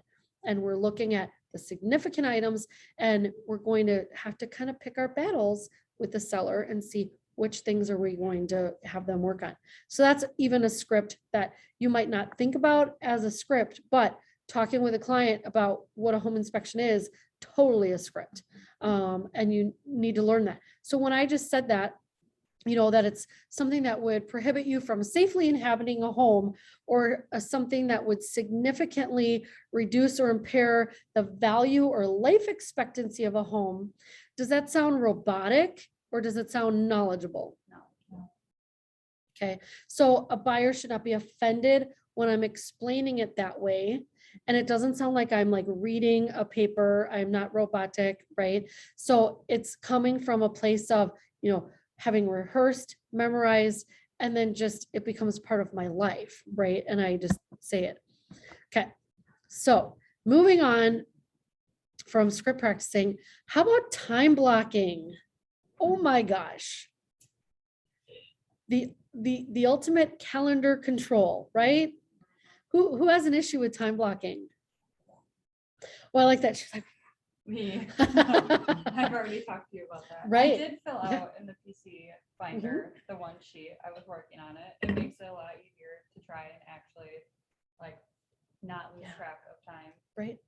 And we're looking at the significant items, and we're going to have to kind of pick our battles with the seller and see which things are we going to have them work on. So that's even a script that you might not think about as a script, but talking with a client about what a home inspection is, totally a script. And you need to learn that. So when I just said that, that it's something that would prohibit you from safely inhabiting a home, or something that would significantly reduce or impair the value or life expectancy of a home. Does that sound robotic, or does it sound knowledgeable? No. Okay, so a buyer should not be offended when I'm explaining it that way. And it doesn't sound like I'm like reading a paper. I'm not robotic, right? So it's coming from a place of, having rehearsed, memorized, and then just it becomes part of my life, right? And I just say it. Okay, so moving on from script practicing, how about time blocking? Oh my gosh. The ultimate calendar control, right? Who has an issue with time blocking? Well, I like that. She's like, Me. I've already talked to you about that. Right. I did fill Yeah. out in the PC binder, the one sheet. I was working on it. It makes it a lot easier to try and actually like not lose Yeah. track of time. right?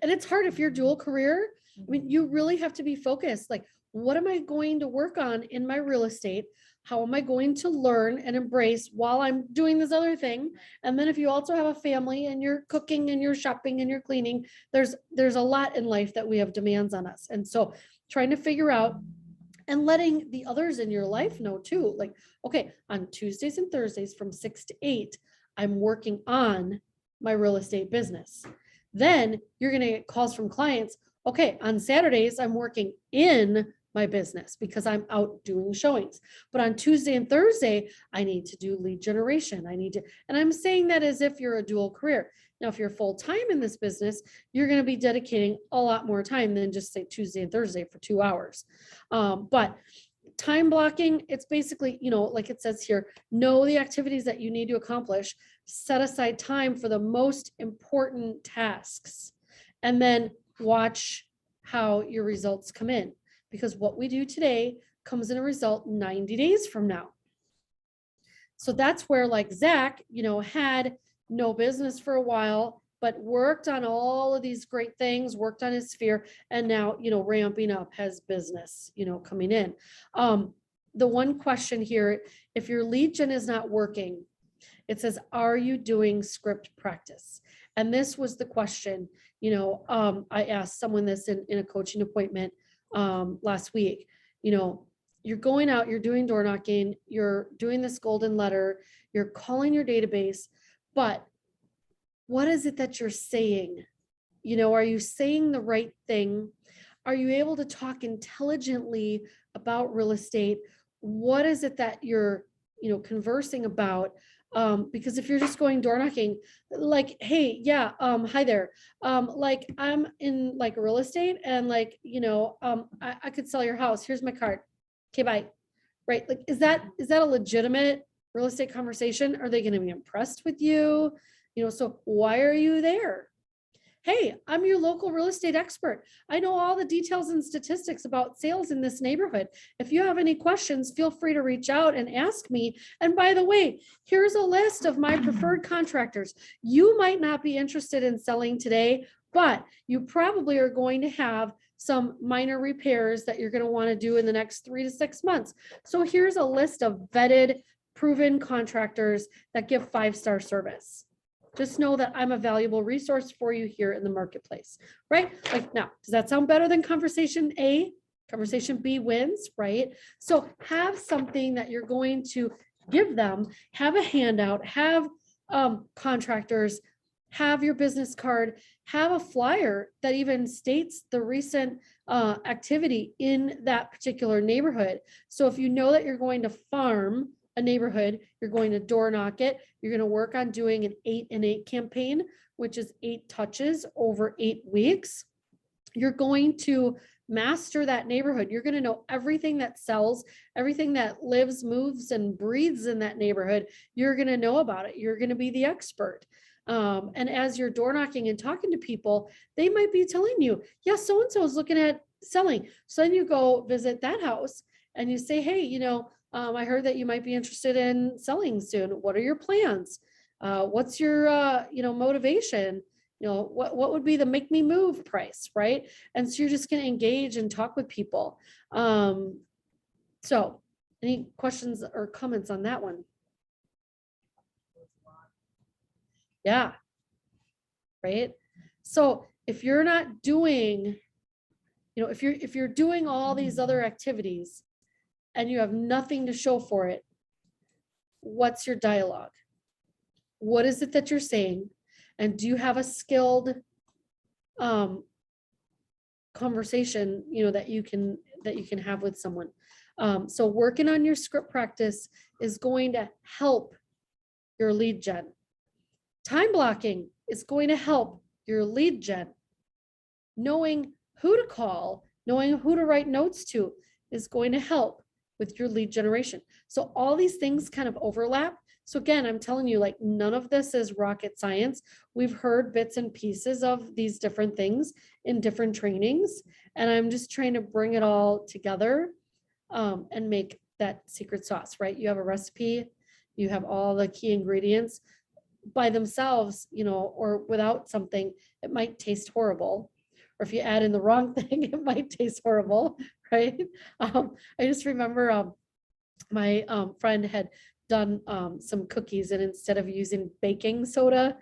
And it's hard if you're dual career. I mean, you really have to be focused. Like, what am I going to work on in my real estate? How am I going to learn and embrace while I'm doing this other thing? And then if you also have a family and you're cooking and you're shopping and you're cleaning, there's a lot in life that we have demands on us. And so trying to figure out and letting the others in your life know too, like, okay, on Tuesdays and Thursdays from 6 to 8, I'm working on my real estate business. Then you're going to get calls from clients. Okay, on Saturdays, I'm working in my business because I'm out doing showings. But on Tuesday and Thursday, I need to do lead generation. And I'm saying that as if you're a dual career. Now, if you're full-time in this business, you're going to be dedicating a lot more time than just say Tuesday and Thursday for 2 hours. But time blocking, it's basically, like it says here, know the activities that you need to accomplish, set aside time for the most important tasks, and then watch how your results come in. Because what we do today comes in a result 90 days from now. So that's where like Zach, had no business for a while, but worked on all of these great things, worked on his sphere, and now, ramping up has business, coming in. The one question here, if your lead gen is not working, it says, are you doing script practice? And this was the question, I asked someone this in a coaching appointment last week. You're going out, you're doing door knocking, you're doing this golden letter, you're calling your database, but what is it that you're saying? Are you saying the right thing? Are you able to talk intelligently about real estate? What is it that you're, conversing about? Because if you're just going door knocking, like, hey, yeah, hi there. Like I'm in like real estate and like, I could sell your house. Here's my card. Okay, bye. Right. Like, is that a legitimate real estate conversation? Are they going to be impressed with you? So why are you there? Hey, I'm your local real estate expert. I know all the details and statistics about sales in this neighborhood. If you have any questions, feel free to reach out and ask me. And by the way, here's a list of my preferred contractors. You might not be interested in selling today, but you probably are going to have some minor repairs that you're going to want to do in the next 3 to 6 months. So here's a list of vetted, proven contractors that give 5-star service. Just know that I'm a valuable resource for you here in the marketplace, right? Like now, does that sound better than conversation A? Conversation B wins, right? So have something that you're going to give them, have a handout, have contractors, have your business card, have a flyer that even states the recent activity in that particular neighborhood. So if you know that you're going to farm a neighborhood, you're going to door knock it, you're going to work on doing an 8 and 8 campaign, which is 8 touches over 8 weeks. You're going to master that neighborhood. You're going to know everything that sells, everything that lives, moves, and breathes in that neighborhood. You're going to know about it. You're going to be the expert. And as you're door knocking and talking to people, they might be telling you, yeah, so-and-so is looking at selling. So then you go visit that house and you say, hey, I heard that you might be interested in selling soon. What are your plans? What's your, motivation? What would be the make me move price, right? And so you're just going to engage and talk with people. So any questions or comments on that one? Yeah. Right. So if you're not doing, if you're doing all these other activities, and you have nothing to show for it, what's your dialogue? What is it that you're saying? And do you have a skilled conversation, that you can have with someone? So working on your script practice is going to help your lead gen. Time blocking is going to help your lead gen. Knowing who to call, knowing who to write notes to is going to help with your lead generation. So all these things kind of overlap. So again, I'm telling you, like, none of this is rocket science. We've heard bits and pieces of these different things in different trainings, and I'm just trying to bring it all together and make that secret sauce, right? You have a recipe, you have all the key ingredients. by themselves, or without something, it might taste horrible. Or if you add in the wrong thing, it might taste horrible, right? I just remember my friend had done some cookies, and instead of using baking soda,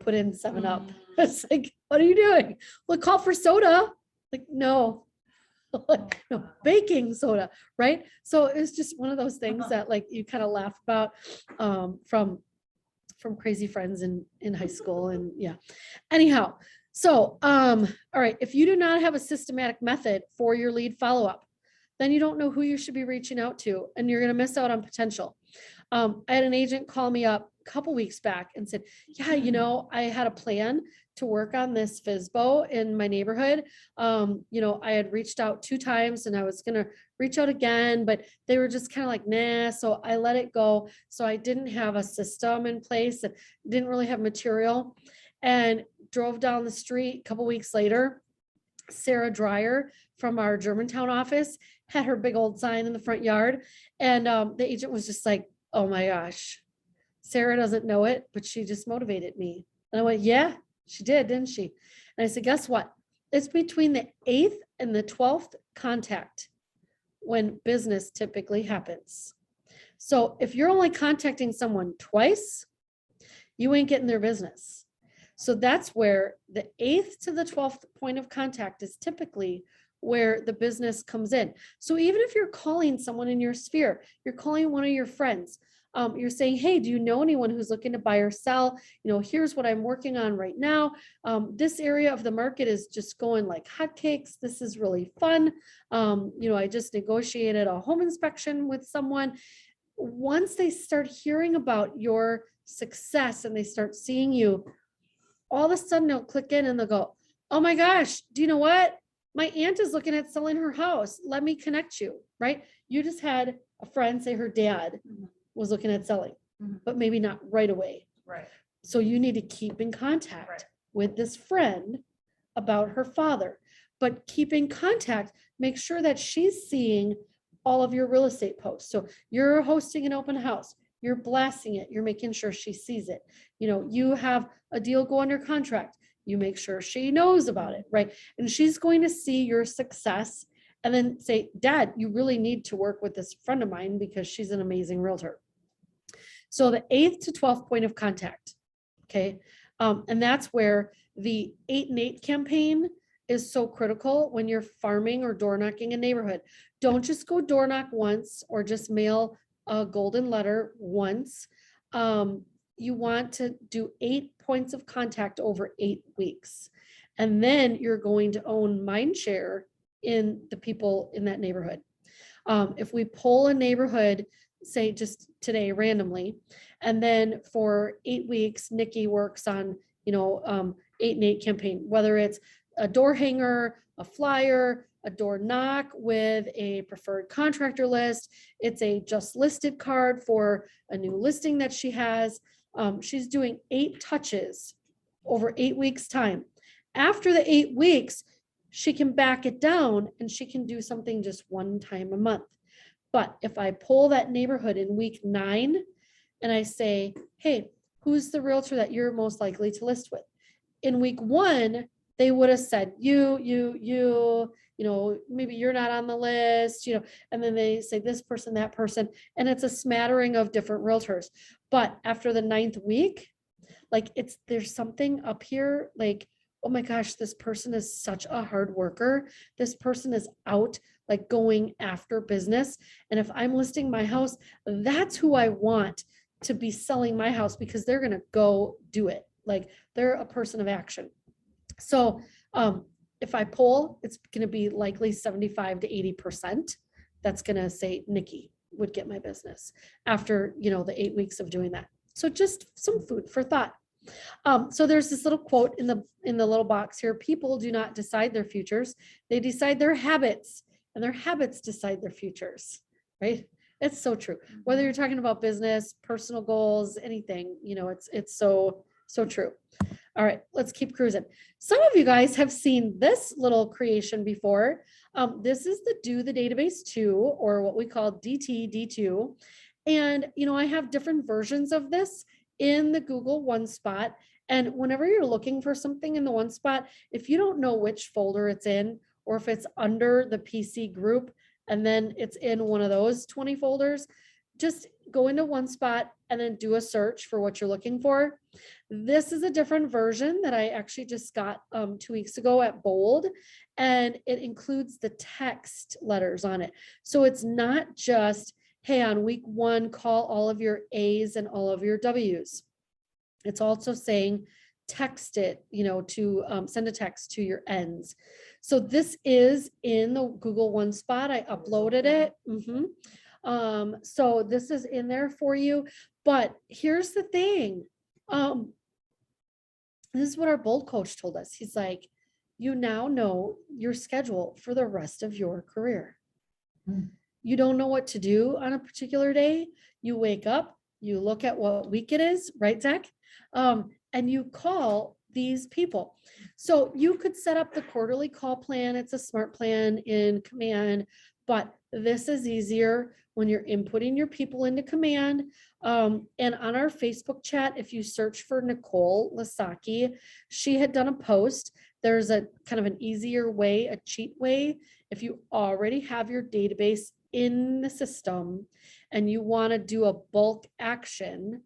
put in 7-Up. It's like, what are you doing? Well, call for soda. Like, no. Like, no, baking soda, right? So it's just one of those things that like you kind of laugh about from crazy friends in high school. And yeah, anyhow, so all right, if you do not have a systematic method for your lead follow-up, then you don't know who you should be reaching out to, and you're going to miss out on potential. I had an agent call me up a couple weeks back and said, yeah, I had a plan to work on this FSBO in my neighborhood. I had reached out 2 times and I was going to reach out again, but they were just kind of like, nah. So I let it go. So I didn't have a system in place and didn't really have material, and drove down the street a couple weeks later. Sarah Dreyer from our Germantown office had her big old sign in the front yard. And the agent was just like, oh my gosh, Sarah doesn't know it, but she just motivated me. And I went, yeah, she did, didn't she? And I said, guess what? It's between the 8th and the 12th contact when business typically happens. So if you're only contacting someone twice, you ain't getting their business. So that's where the 8th to the 12th point of contact is typically where the business comes in. So even if you're calling someone in your sphere, you're calling one of your friends, you're saying, hey, do you know anyone who's looking to buy or sell? Here's what I'm working on right now. This area of the market is just going like hotcakes. This is really fun. I just negotiated a home inspection with someone. Once they start hearing about your success and they start seeing you, all of a sudden they'll click in and they'll go, oh my gosh, do you know what? My aunt is looking at selling her house. Let me connect you, right? You just had a friend say her dad was looking at selling, but maybe not right away. Right. So you need to keep in contact Right. with this friend about her father, but keep in contact, make sure that she's seeing all of your real estate posts. So you're hosting an open house, you're blasting it, you're making sure she sees it. You have a deal go under contract, you make sure she knows about it, right? And she's going to see your success and then say, Dad, you really need to work with this friend of mine because she's an amazing realtor. So the 8th to 12th point of contact, okay? And that's where the 8 and 8 campaign is so critical when you're farming or door knocking a neighborhood. Don't just go door knock once or just mail a golden letter once. You want to do 8 points of contact over 8 weeks. And then you're going to own mind share in the people in that neighborhood. If we poll a neighborhood, say just today randomly, and then for 8 weeks, Nikki works on, 8 and 8 campaign, whether it's a door hanger, a flyer, a door knock with a preferred contractor list. It's a just listed card for a new listing that she has. She's doing 8 touches over 8 weeks time. After the 8 weeks, she can back it down and she can do something just 1 time a month. But if I poll that neighborhood in week 9 and I say, hey, who's the realtor that you're most likely to list with? In week 1, they would have said, you, maybe you're not on the list, and then they say this person, that person, and it's a smattering of different realtors. But after the 9th week, like there's something up here, like, oh my gosh, this person is such a hard worker. This person is out like going after business. And if I'm listing my house, that's who I want to be selling my house because they're going to go do it. Like they're a person of action. So if I poll, it's going to be likely 75 to 80%. That's going to say Nikki would get my business after, the 8 weeks of doing that. So just some food for thought. So there's this little quote in the little box here. People do not decide their futures. They decide their habits, and their habits decide their futures, right? It's so true. Whether you're talking about business, personal goals, anything, it's so true. All right, let's keep cruising. Some of you guys have seen this little creation before. This is the Do the Database 2, or what we call DT D2. And, I have different versions of this in the Google One Spot. And whenever you're looking for something in the One Spot, if you don't know which folder it's in, or if it's under the PC group, and then it's in one of those 20 folders, just go into One Spot and then do a search for what you're looking for. This is a different version that I actually just got 2 weeks ago at Bold, and it includes the text letters on it. So it's not just, hey, on week 1, call all of your A's and all of your W's. It's also saying text it, to send a text to your N's. So this is in the Google One Spot. I uploaded it. So this is in there for you. But here's the thing. This is what our Bold coach told us. He's like, you now know your schedule for the rest of your career. You don't know what to do on a particular day. You wake up, you look at what week it is, right, Zach? And you call these people. So you could set up the quarterly call plan. It's a smart plan in Command, but this is easier when you're inputting your people into Command. And on our Facebook chat, if you search for Nicole Lasaki, she had done a post. There's a kind of an easier way, a cheat way. If you already have your database in the system and you want to do a bulk action,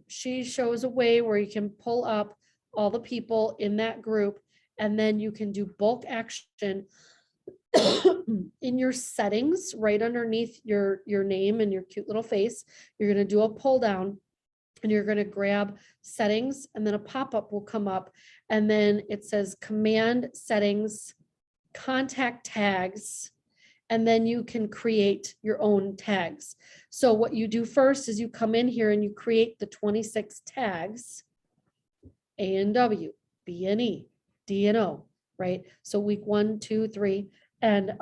she shows a way where you can pull up all the people in that group, and then you can do bulk action in your settings right underneath your name and your cute little face. You're going to do a pull down and you're going to grab settings, and then a pop-up will come up, and then it says Command settings, contact tags, and then you can create your own tags. So what you do first is you come in here and you create the 26 tags, A and W, B and E, D and O, right? So week 1, 2, 3, and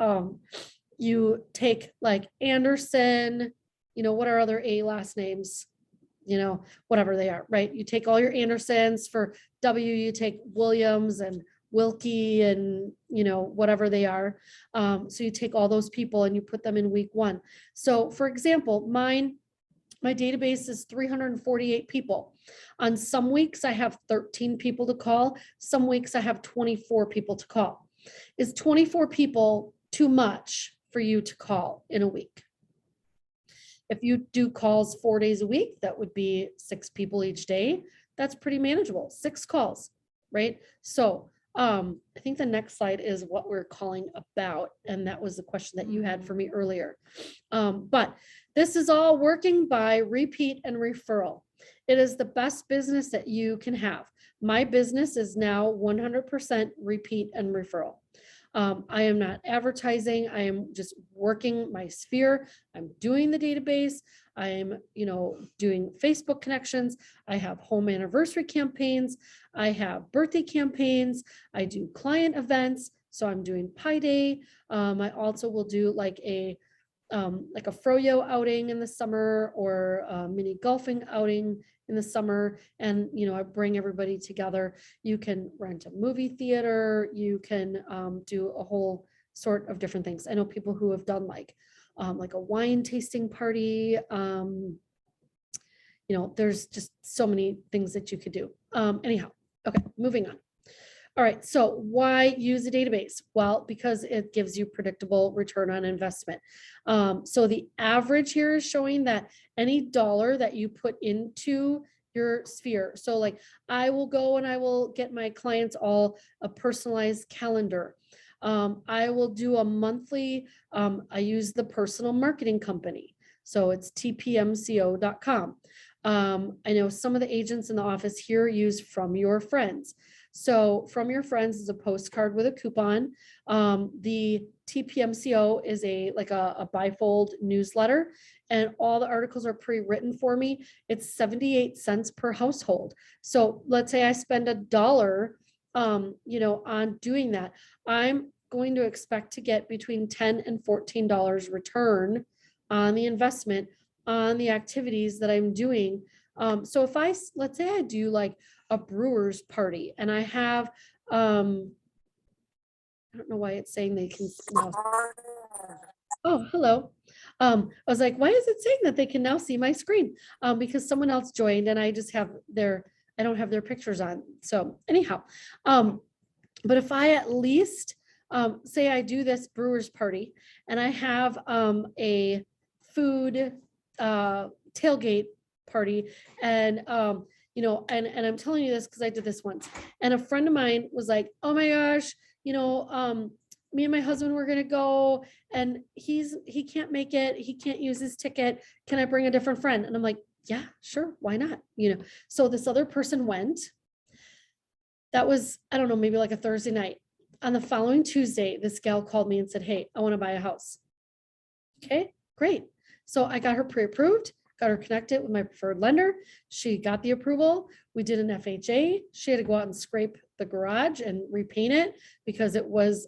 you take like Anderson, what are other A last names? Whatever they are, right? You take all your Andersons. For W, you take Williams and Wilkie and, whatever they are. So you take all those people and you put them in week 1. So for example, my database is 348 people. On some weeks I have 13 people to call. Some weeks I have 24 people to call. Is 24 people too much for you to call in a week? If you do calls 4 days a week, that would be 6 people each day. That's pretty manageable, 6 calls, right? So I think the next slide is what we're calling about. And that was the question that you had for me earlier. But this is all working by repeat and referral. It is the best business that you can have. My business is now 100% repeat and referral. I am not advertising. I am just working my sphere. I'm doing the database. I am, doing Facebook connections. I have home anniversary campaigns. I have birthday campaigns. I do client events. So I'm doing Pi Day. I also will do like a froyo outing in the summer, or a mini golfing outing in the summer. And, I bring everybody together. You can rent a movie theater. You can do a whole sort of different things. I know people who have done like a wine tasting party. There's just so many things that you could do. Anyhow, okay, moving on. All right, so why use a database? Well, because it gives you predictable return on investment. So the average here is showing that any dollar that you put into your sphere. So like I will go and I will get my clients all a personalized calendar. I will do a monthly, I use the personal marketing company. So it's tpmco.com. I know some of the agents in the office here use From Your Friends. So From Your Friends is a postcard with a coupon. The TPMCO is a bifold newsletter, and all the articles are pre-written for me. It's 78 cents per household. So let's say I spend $1, on doing that. I'm going to expect to get between $10 and $14 return on the investment on the activities that I'm doing. So if let's say I do like a brewer's party and I have, I don't know why it's saying they can smell. Oh, hello. I was like, why is it saying that they can now see my screen? Because someone else joined and I just have I don't have their pictures on. So anyhow, but if I at least, say I do this brewers party and I have, a food, tailgate party and, and I'm telling you this because I did this once. And a friend of mine was like, oh my gosh, me and my husband were gonna go and he can't make it. He can't use his ticket. Can I bring a different friend? And I'm like, yeah, sure. Why not? So this other person went. That was, I don't know, maybe like a Thursday night. On the following Tuesday, this gal called me and said, hey, I want to buy a house. Okay, great. So I got her pre-approved, got her connected with my preferred lender. She got the approval. We did an FHA. She had to go out and scrape the garage and repaint it because it was,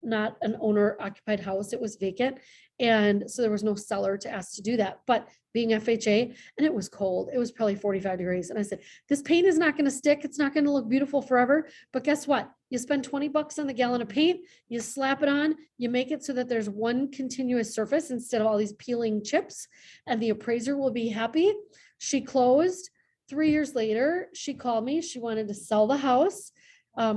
not an owner occupied house. It was vacant. And so there was no seller to ask to do that. But being FHA, and it was cold, it was probably 45 degrees. And I said, this paint is not going to stick. It's not going to look beautiful forever. But guess what? You spend $20 on the gallon of paint, you slap it on, you make it so that there's one continuous surface instead of all these peeling chips, and the appraiser will be happy. She closed. 3 years later, she called me. She wanted to sell the house.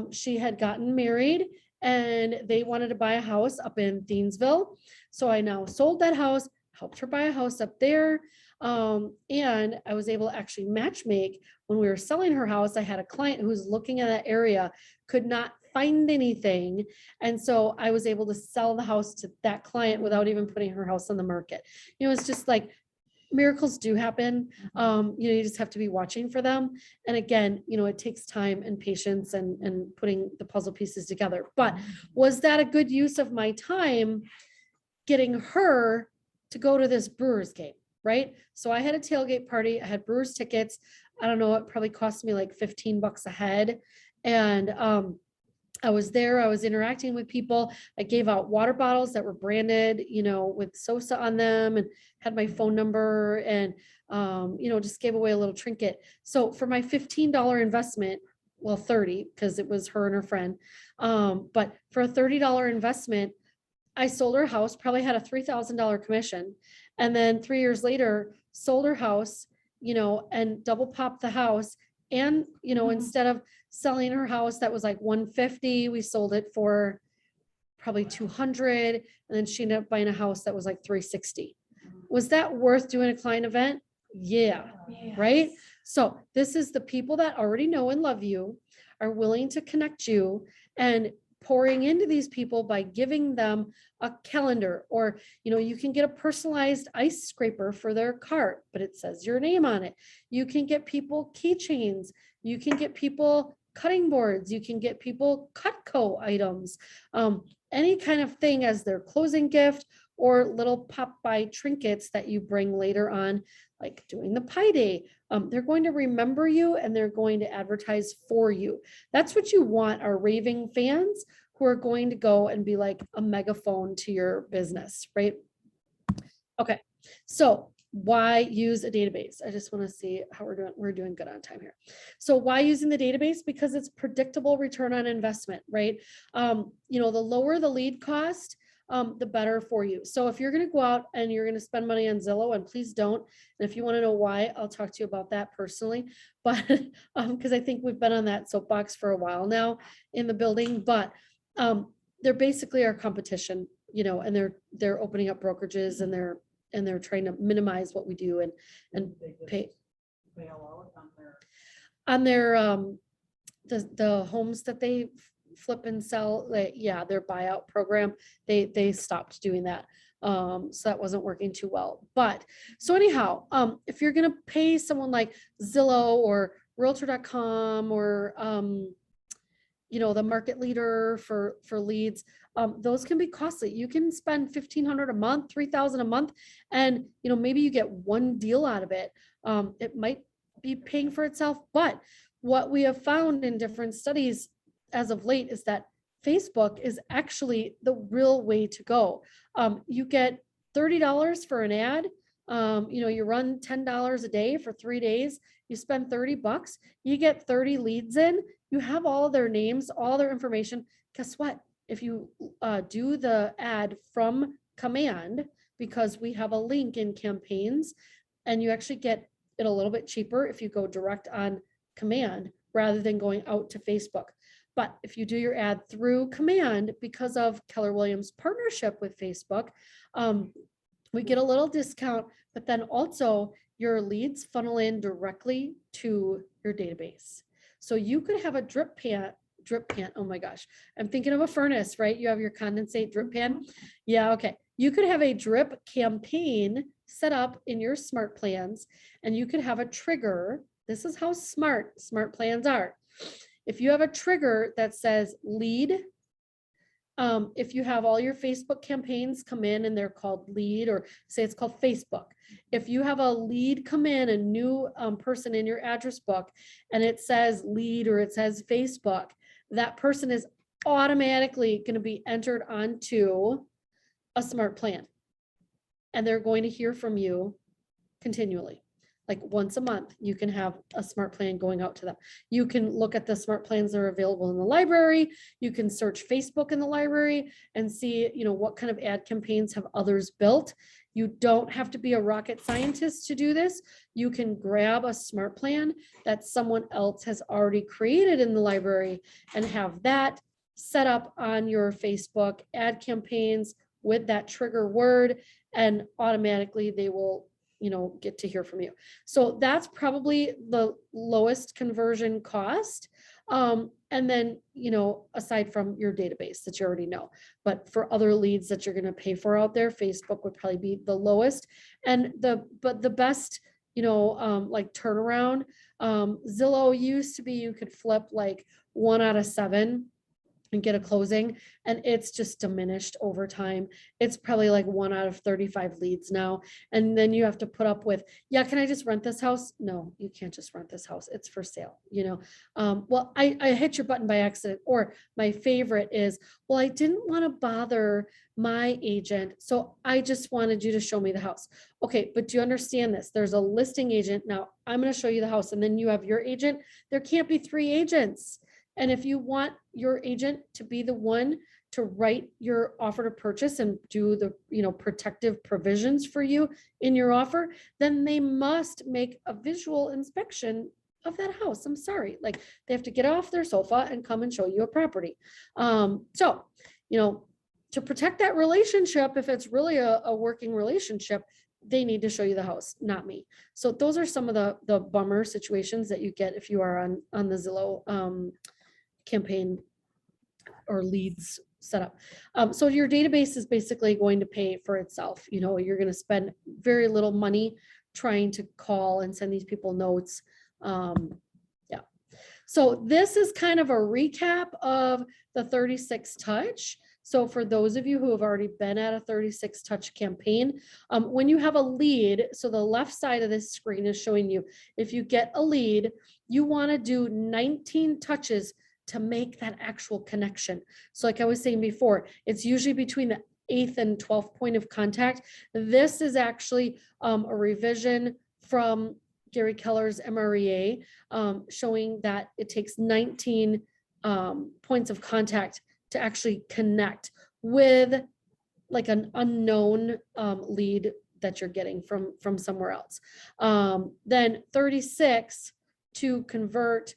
She had gotten married and they wanted to buy a house up in Thiensville. So I now sold that house, helped her buy a house up there. And I was able to actually match make when we were selling her house. I had a client who was looking at that area, could not find anything. And so I was able to sell the house to that client without even putting her house on the market. It's just like miracles do happen. You just have to be watching for them. And again, it takes time and patience and putting the puzzle pieces together. But was that a good use of my time getting her to go to this Brewers game, right? So I had a tailgate party. I had Brewers tickets. I don't know, it probably cost me like $15 a head. And, I was there, I was interacting with people. I gave out water bottles that were branded, with Sosa on them and had my phone number and, just gave away a little trinket. So for my $15 investment, well, 30, because it was her and her friend. But for a $30 investment, I sold her house, probably had a $3,000 commission. And then 3 years later, sold her house, and double popped the house. And, instead of selling her house that was like 150, we sold it for probably 200. And then she ended up buying a house that was like 360. Was that worth doing a client event? Yeah. Right. So this is the people that already know and love you, are willing to connect you, and pouring into these people by giving them a calendar, or, you can get a personalized ice scraper for their cart, but it says your name on it. You can get people keychains. You can get people cutting boards. You can get people Cutco items, any kind of thing as their closing gift, or little pop-by trinkets that you bring later on, like doing the Pi Day. They're going to remember you and they're going to advertise for you. That's what you want, are raving fans who are going to go and be like a megaphone to your business, right? Okay, so why use a database? I just want to see how we're doing. We're doing good on time here. So why using the database? Because it's predictable return on investment, right? The lower the lead cost, the better for you. So if you're going to go out and you're going to spend money on Zillow, and please don't, and if you want to know why, I'll talk to you about that personally, but because I think we've been on that soapbox for a while now in the building, but they're basically our competition, and they're opening up brokerages, and they're trying to minimize what we do and They just pay bail out on their on their the homes that they flip and sell, their buyout program, they stopped doing that. So that wasn't working too well. But so anyhow, if you're gonna pay someone like Zillow or Realtor.com or the market leader for leads, those can be costly. You can spend $1,500 a month, $3,000 a month, and maybe you get one deal out of it. It might be paying for itself, but what we have found in different studies as of late is that Facebook is actually the real way to go. You get $30 for an ad. You run $10 a day for 3 days. You spend $30, you get 30 leads in. You have all their names, all their information. Guess what? If you do the ad from command, because we have a link in campaigns, and you actually get it a little bit cheaper if you go direct on command rather than going out to Facebook. But if you do your ad through command, because of Keller Williams partnership with Facebook, we get a little discount, but then also your leads funnel in directly to your database. So you could have a drip pan, oh my gosh, I'm thinking of a furnace, right? You have your condensate drip pan. Yeah, okay. You could have a drip campaign set up in your smart plans, and you could have a trigger. This is how smart plans are. If you have a trigger that says lead, if you have all your Facebook campaigns come in and they're called lead, or say it's called Facebook. If you have a lead come in, a new person in your address book, and it says lead or it says Facebook, that person is automatically going to be entered onto a smart plan. And they're going to hear from you continually. Like once a month, you can have a smart plan going out to them. You can look at the smart plans that are available in the library. You can search Facebook in the library and see, what kind of ad campaigns have others built. You don't have to be a rocket scientist to do this. You can grab a smart plan that someone else has already created in the library and have that set up on your Facebook ad campaigns with that trigger word, and automatically they will get to hear from you. So that's probably the lowest conversion cost. And then, aside from your database that you already know, but for other leads that you're going to pay for out there, Facebook would probably be the lowest. And the best, like turnaround, Zillow used to be, you could flip like 1 out of 7 and get a closing, and it's just diminished over time. It's probably like 1 out of 35 leads now. And then you have to put up with, yeah, can I just rent this house? No, you can't just rent this house. It's for sale, well, I hit your button by accident. Or my favorite is, well, I didn't want to bother my agent, so I just wanted you to show me the house. Okay, but do you understand this? There's a listing agent. Now I'm going to show you the house, and then you have your agent. There can't be 3 agents. And if you want your agent to be the one to write your offer to purchase and do the, protective provisions for you in your offer, then they must make a visual inspection of that house. I'm sorry, like they have to get off their sofa and come and show you a property. So, to protect that relationship, if it's really a working relationship, they need to show you the house, not me. So those are some of the bummer situations that you get if you are on the Zillow campaign or leads setup. So your database is basically going to pay for itself. You're going to spend very little money trying to call and send these people notes. Yeah. So this is kind of a recap of the 36 touch. So for those of you who have already been at a 36 touch campaign, when you have a lead, so the left side of this screen is showing you, if you get a lead, you want to do 19 touches to make that actual connection. So like I was saying before, it's usually between the 8th and 12th point of contact. This is actually a revision from Gary Keller's MREA, showing that it takes 19 points of contact to actually connect with like an unknown lead that you're getting from somewhere else. Then 36 to convert.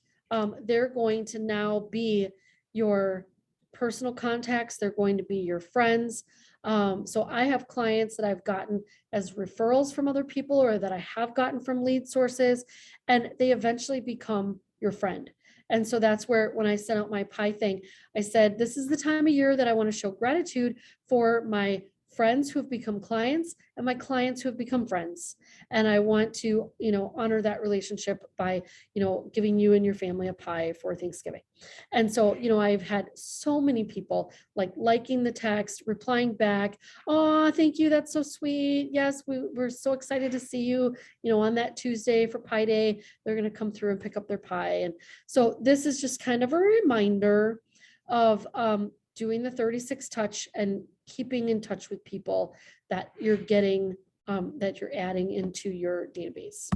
They're going to now be your personal contacts. They're going to be your friends. So I have clients that I've gotten as referrals from other people, or that I have gotten from lead sources, and they eventually become your friend. And so that's where, when I sent out my pie thing, I said, this is the time of year that I want to show gratitude for my friends who have become clients and my clients who have become friends. And I want to, honor that relationship by, giving you and your family a pie for Thanksgiving. And so, I've had so many people liking the text, replying back, oh, thank you. That's so sweet. Yes, we're so excited to see you, on that Tuesday for Pie Day. They're going to come through and pick up their pie. And so this is just kind of a reminder of doing the 36 touch and keeping in touch with people that you're getting, that you're adding into your database.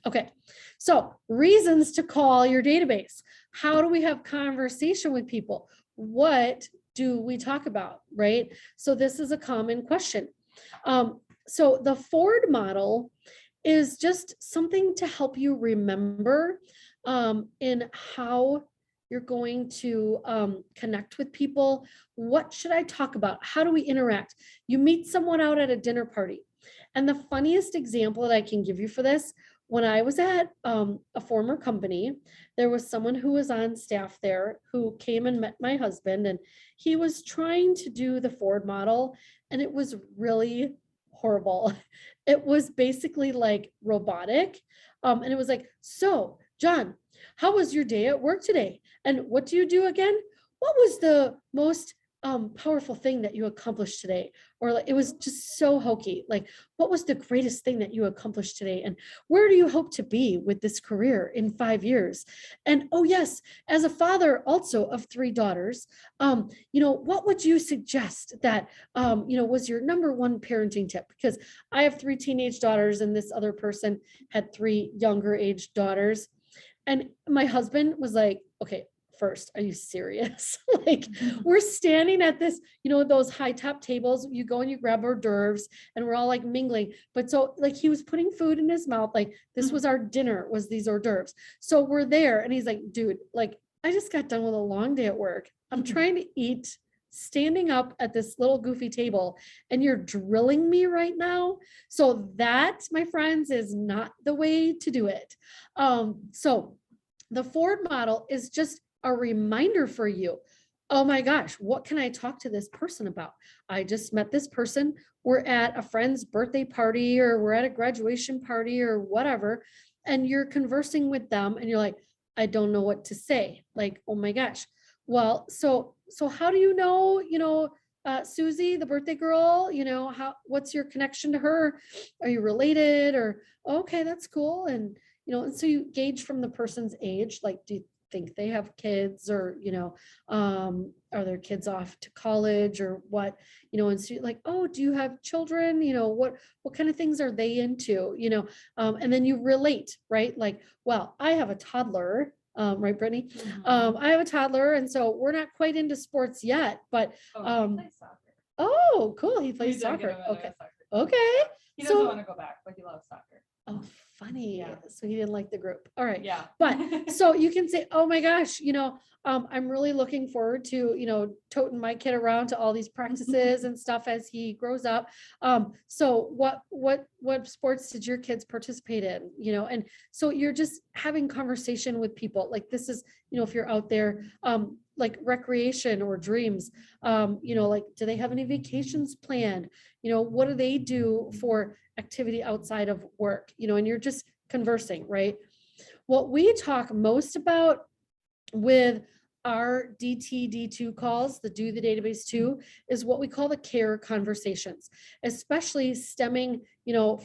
Okay, so reasons to call your database. How do we have conversation with people? What do we talk about, right? So this is a common question. So the Ford model is just something to help you remember in how you're going to connect with people. What should I talk about? How do we interact? You meet someone out at a dinner party. And the funniest example that I can give you for this, when I was at a former company, there was someone who was on staff there who came and met my husband, and he was trying to do the Ford model, and it was really horrible. It was basically like robotic. And it was like, so John, how was your day at work today? And what do you do again? What was the most powerful thing that you accomplished today? Or like, it was just so hokey. Like, what was the greatest thing that you accomplished today? And where do you hope to be with this career in 5 years? And oh yes, as a father also of 3 daughters, what would you suggest that, was your number one parenting tip? Because I have 3 teenage daughters and this other person had 3 younger aged daughters. And my husband was like, okay, first, are you serious? Like, we're standing at this, those high top tables, you go and you grab hors d'oeuvres and we're all like mingling. But so like he was putting food in his mouth, like this was our dinner, was these hors d'oeuvres. So we're there and he's like, dude, like I just got done with a long day at work. I'm trying to eat standing up at this little goofy table and you're drilling me right now. So that, my friends, is not the way to do it. So the Ford model is just a reminder for you. Oh my gosh, what can I talk to this person about? I just met this person. We're at a friend's birthday party or we're at a graduation party or whatever. And you're conversing with them and you're like, I don't know what to say. Like, oh my gosh. Well, so how do you know, Susie, the birthday girl, what's your connection to her? Are you related? Or, okay, that's cool. And, and so you gauge from the person's age, like, do you think they have kids or, are their kids off to college or what, and so you're like, oh, do you have children? What kind of things are they into, and then you relate, right? Like, well, I have a toddler. Right, Brittany? I have a toddler, and so we're not quite into sports yet, but He plays soccer. oh, cool. He We plays did get soccer. him into Okay. soccer. Okay. He doesn't So, want to go back, but he loves soccer. oh, funny. Yeah. So he didn't like the group. All right. Yeah. But so you can say, oh my gosh, I'm really looking forward to, toting my kid around to all these practices and stuff as he grows up. So what sports did your kids participate in? And so you're just having conversation with people. Like this is, if you're out there, like recreation or dreams, like, do they have any vacations planned? What do they do for activity outside of work? And you're just conversing, right? What we talk most about with our DTD2 calls, the Do the Database 2, is what we call the care conversations, especially stemming,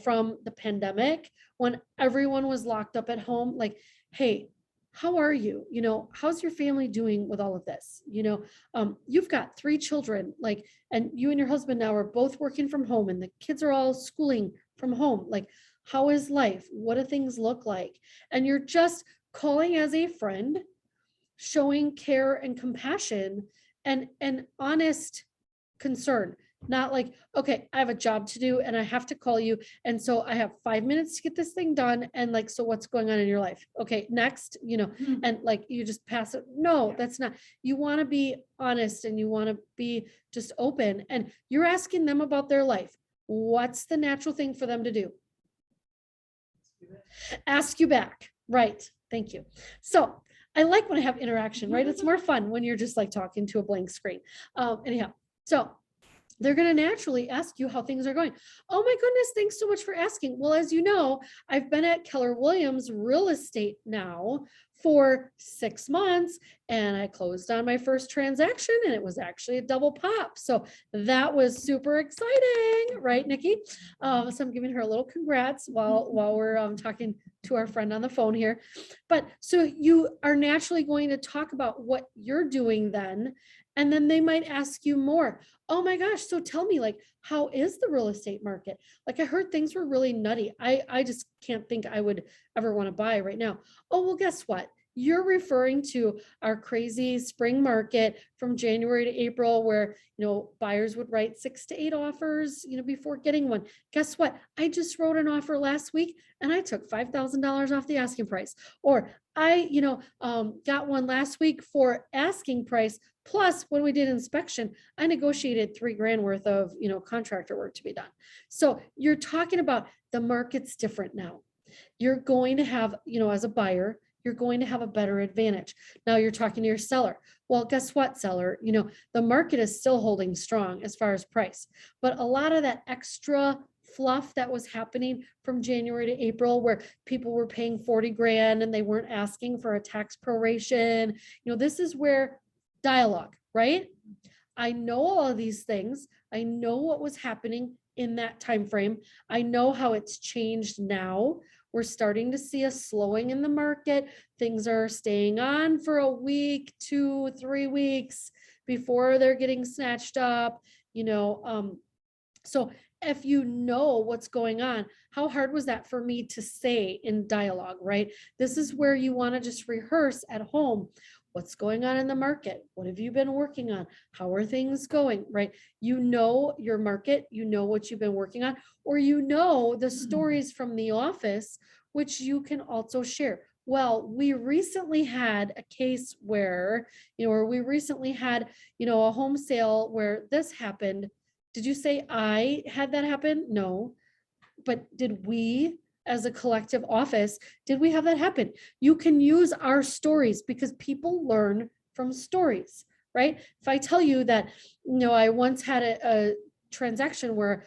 from the pandemic when everyone was locked up at home. Like, hey, how are you? How's your family doing with all of this? You've got 3 children, like, and you and your husband now are both working from home and the kids are all schooling from home. Like, how is life? What do things look like? And you're just calling as a friend, showing care and compassion and honest concern. Not like, okay, I have a job to do and I have to call you. And so I have 5 minutes to get this thing done. And like, so what's going on in your life? Okay, next, and like, you just pass it. No, Yeah. that's not, you want to be honest and you want to be just open and you're asking them about their life. What's the natural thing for them to do? Ask you back. Right. Thank you. So I like when I have interaction, right? It's more fun when you're just like talking to a blank screen. Anyhow, so they're going to naturally ask you how things are going. Oh my goodness, thanks so much for asking. Well, as you know, I've been at Keller Williams Real Estate now for 6 months and I closed on my first transaction and it was actually a double pop. So that was super exciting, right, Nikki? So I'm giving her a little congrats while we're talking to our friend on the phone here. But so you are naturally going to talk about what you're doing then, and then they might ask you more. Oh my gosh, so tell me, like, how is the real estate market? Like, I heard things were really nutty. I just can't think I would ever want to buy right now. Oh, well, guess what? You're referring to our crazy spring market from January to April where, buyers would write 6 to 8 offers, before getting one. Guess what? I just wrote an offer last week and I took $5,000 off the asking price. Or I, got one last week for asking price. Plus, when we did inspection, I negotiated $3,000 worth of, contractor work to be done. So you're talking about the market's different now. You're going to have, as a buyer, you're going to have a better advantage. Now you're talking to your seller. Well, guess what, seller? The market is still holding strong as far as price, but a lot of that extra fluff that was happening from January to April, where people were paying $40,000 and they weren't asking for a tax proration. This is where dialogue, right? I know all of these things. I know what was happening in that time frame. I know how it's changed now. We're starting to see a slowing in the market. Things are staying on for a week, 2, 3 weeks before they're getting snatched up, so if you know what's going on, how hard was that for me to say in dialogue, right? This is where you want to just rehearse at home. What's going on in the market? What have you been working on? How are things going, right? You know your market, you know what you've been working on, or the stories from the office, which you can also share. Well, we recently had a case where, or we recently had, a home sale where this happened. Did you say I had that happen? No. But did we, as a collective office, did we have that happen? You can use our stories because people learn from stories, right? If I tell you that, I once had a transaction where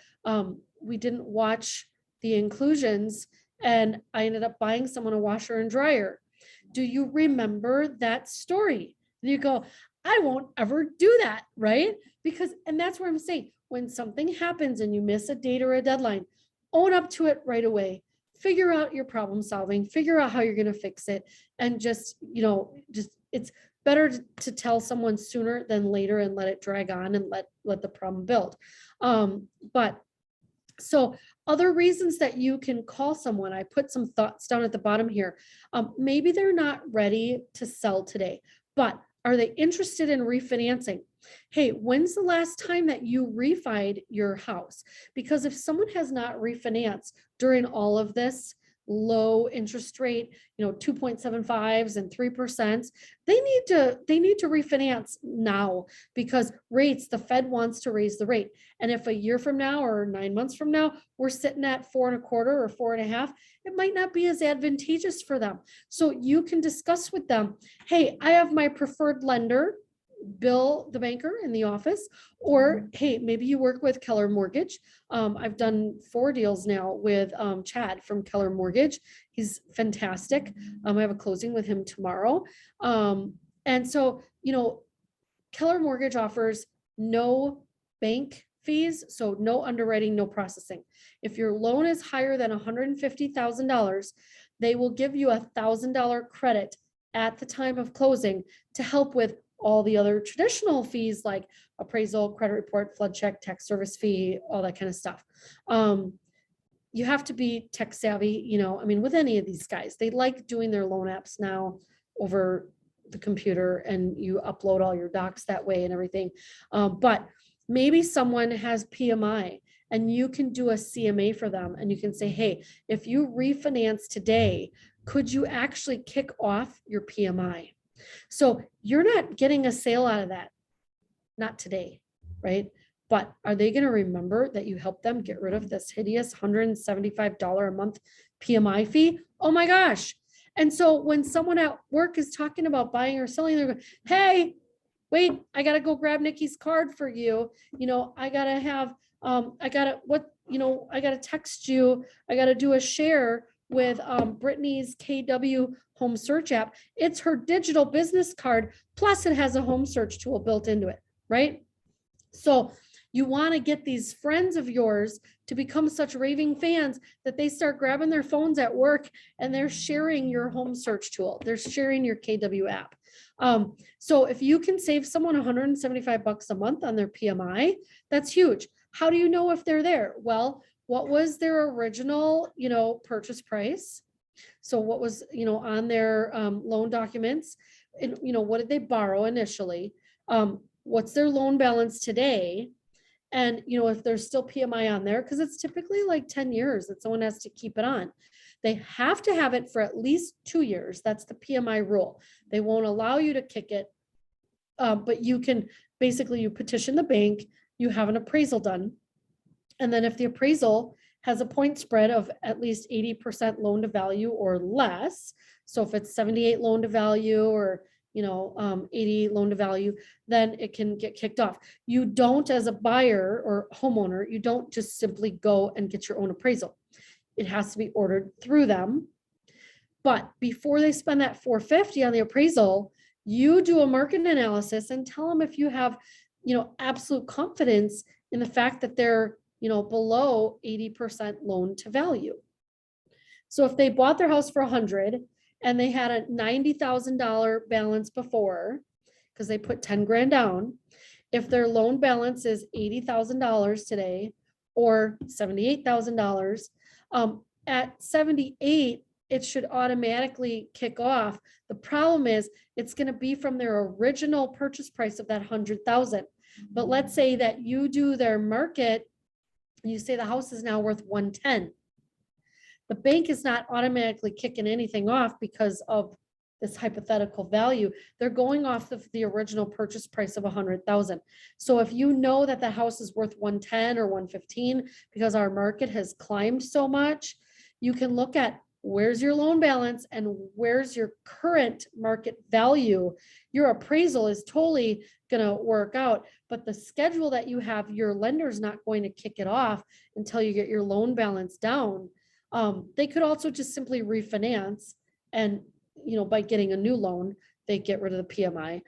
we didn't watch the inclusions and I ended up buying someone a washer and dryer. Do you remember that story? And you go, I won't ever do that, right? And that's where I'm saying, when something happens and you miss a date or a deadline, own up to it right away. Figure out your problem solving, figure out how you're going to fix it. And just it's better to tell someone sooner than later and let it drag on and let the problem build. But so other reasons that you can call someone, I put some thoughts down at the bottom here. Maybe they're not ready to sell today, but are they interested in refinancing? Hey, when's the last time that you refied your house? Because if someone has not refinanced during all of this low interest rate, 2.75s and 3%, they need to refinance now, because the Fed wants to raise the rate. And if a year from now or 9 months from now, we're sitting at 4.25 or 4.5, it might not be as advantageous for them. So you can discuss with them, hey, I have my preferred lender, Bill, the banker in the office, or hey, maybe you work with Keller Mortgage. I've done 4 deals now with Chad from Keller Mortgage. He's fantastic. I have a closing with him tomorrow. And so, Keller Mortgage offers no bank fees, so no underwriting, no processing. If your loan is higher than $150,000, they will give you $1,000 credit at the time of closing to help with all the other traditional fees like appraisal, credit report, flood check, tax service fee, all that kind of stuff. You have to be tech savvy, with any of these guys. They like doing their loan apps now over the computer and you upload all your docs that way and everything. But maybe someone has PMI and you can do a CMA for them and you can say, hey, if you refinance today, could you actually kick off your PMI? So you're not getting a sale out of that, not today, right? But are they going to remember that you helped them get rid of this hideous $175 a month PMI fee? Oh my gosh. And so when someone at work is talking about buying or selling, they're going, hey, wait, I got to go grab Nikki's card for you. I got to have, I got to text you. I got to do a share with Brittany's KW home search app. It's her digital business card, plus it has a home search tool built into it, right? So you want to get these friends of yours to become such raving fans that they start grabbing their phones at work and they're sharing your home search tool. They're sharing your KW app. So if you can save someone $175 a month on their PMI, that's huge. How do you know if they're there? Well, what was their original, purchase price? So what was, on their loan documents, and, what did they borrow initially? What's their loan balance today? And, if there's still PMI on there, because it's typically like 10 years that someone has to keep it on. They have to have it for at least 2 years. That's the PMI rule. They won't allow you to kick it. But you can, basically you petition the bank, you have an appraisal done. And then if the appraisal has a point spread of at least 80% loan to value or less, so if it's 78 loan to value or 80 loan to value, then it can get kicked off. You don't, as a buyer or homeowner, you don't just simply go and get your own appraisal. It has to be ordered through them. But before they spend that $450 on the appraisal, you do a market analysis and tell them if you have, absolute confidence in the fact that they're, below 80% loan to value. So if they bought their house for 100 and they had a $90,000 balance before, because they put 10 grand down, if their loan balance is $80,000 today or $78,000, at 78, it should automatically kick off. The problem is it's going to be from their original purchase price of that 100,000. But let's say that you do their market, you say the house is now worth 110. The bank is not automatically kicking anything off because of this hypothetical value. They're going off of the original purchase price of 100,000. So if you know that the house is worth 110 or 115 because our market has climbed so much, you can look at where's your loan balance and where's your current market value. Your appraisal is totally going to work out, but the schedule that you have, your lender's not going to kick it off until you get your loan balance down. They could also just simply refinance and, by getting a new loan, they get rid of the PMI.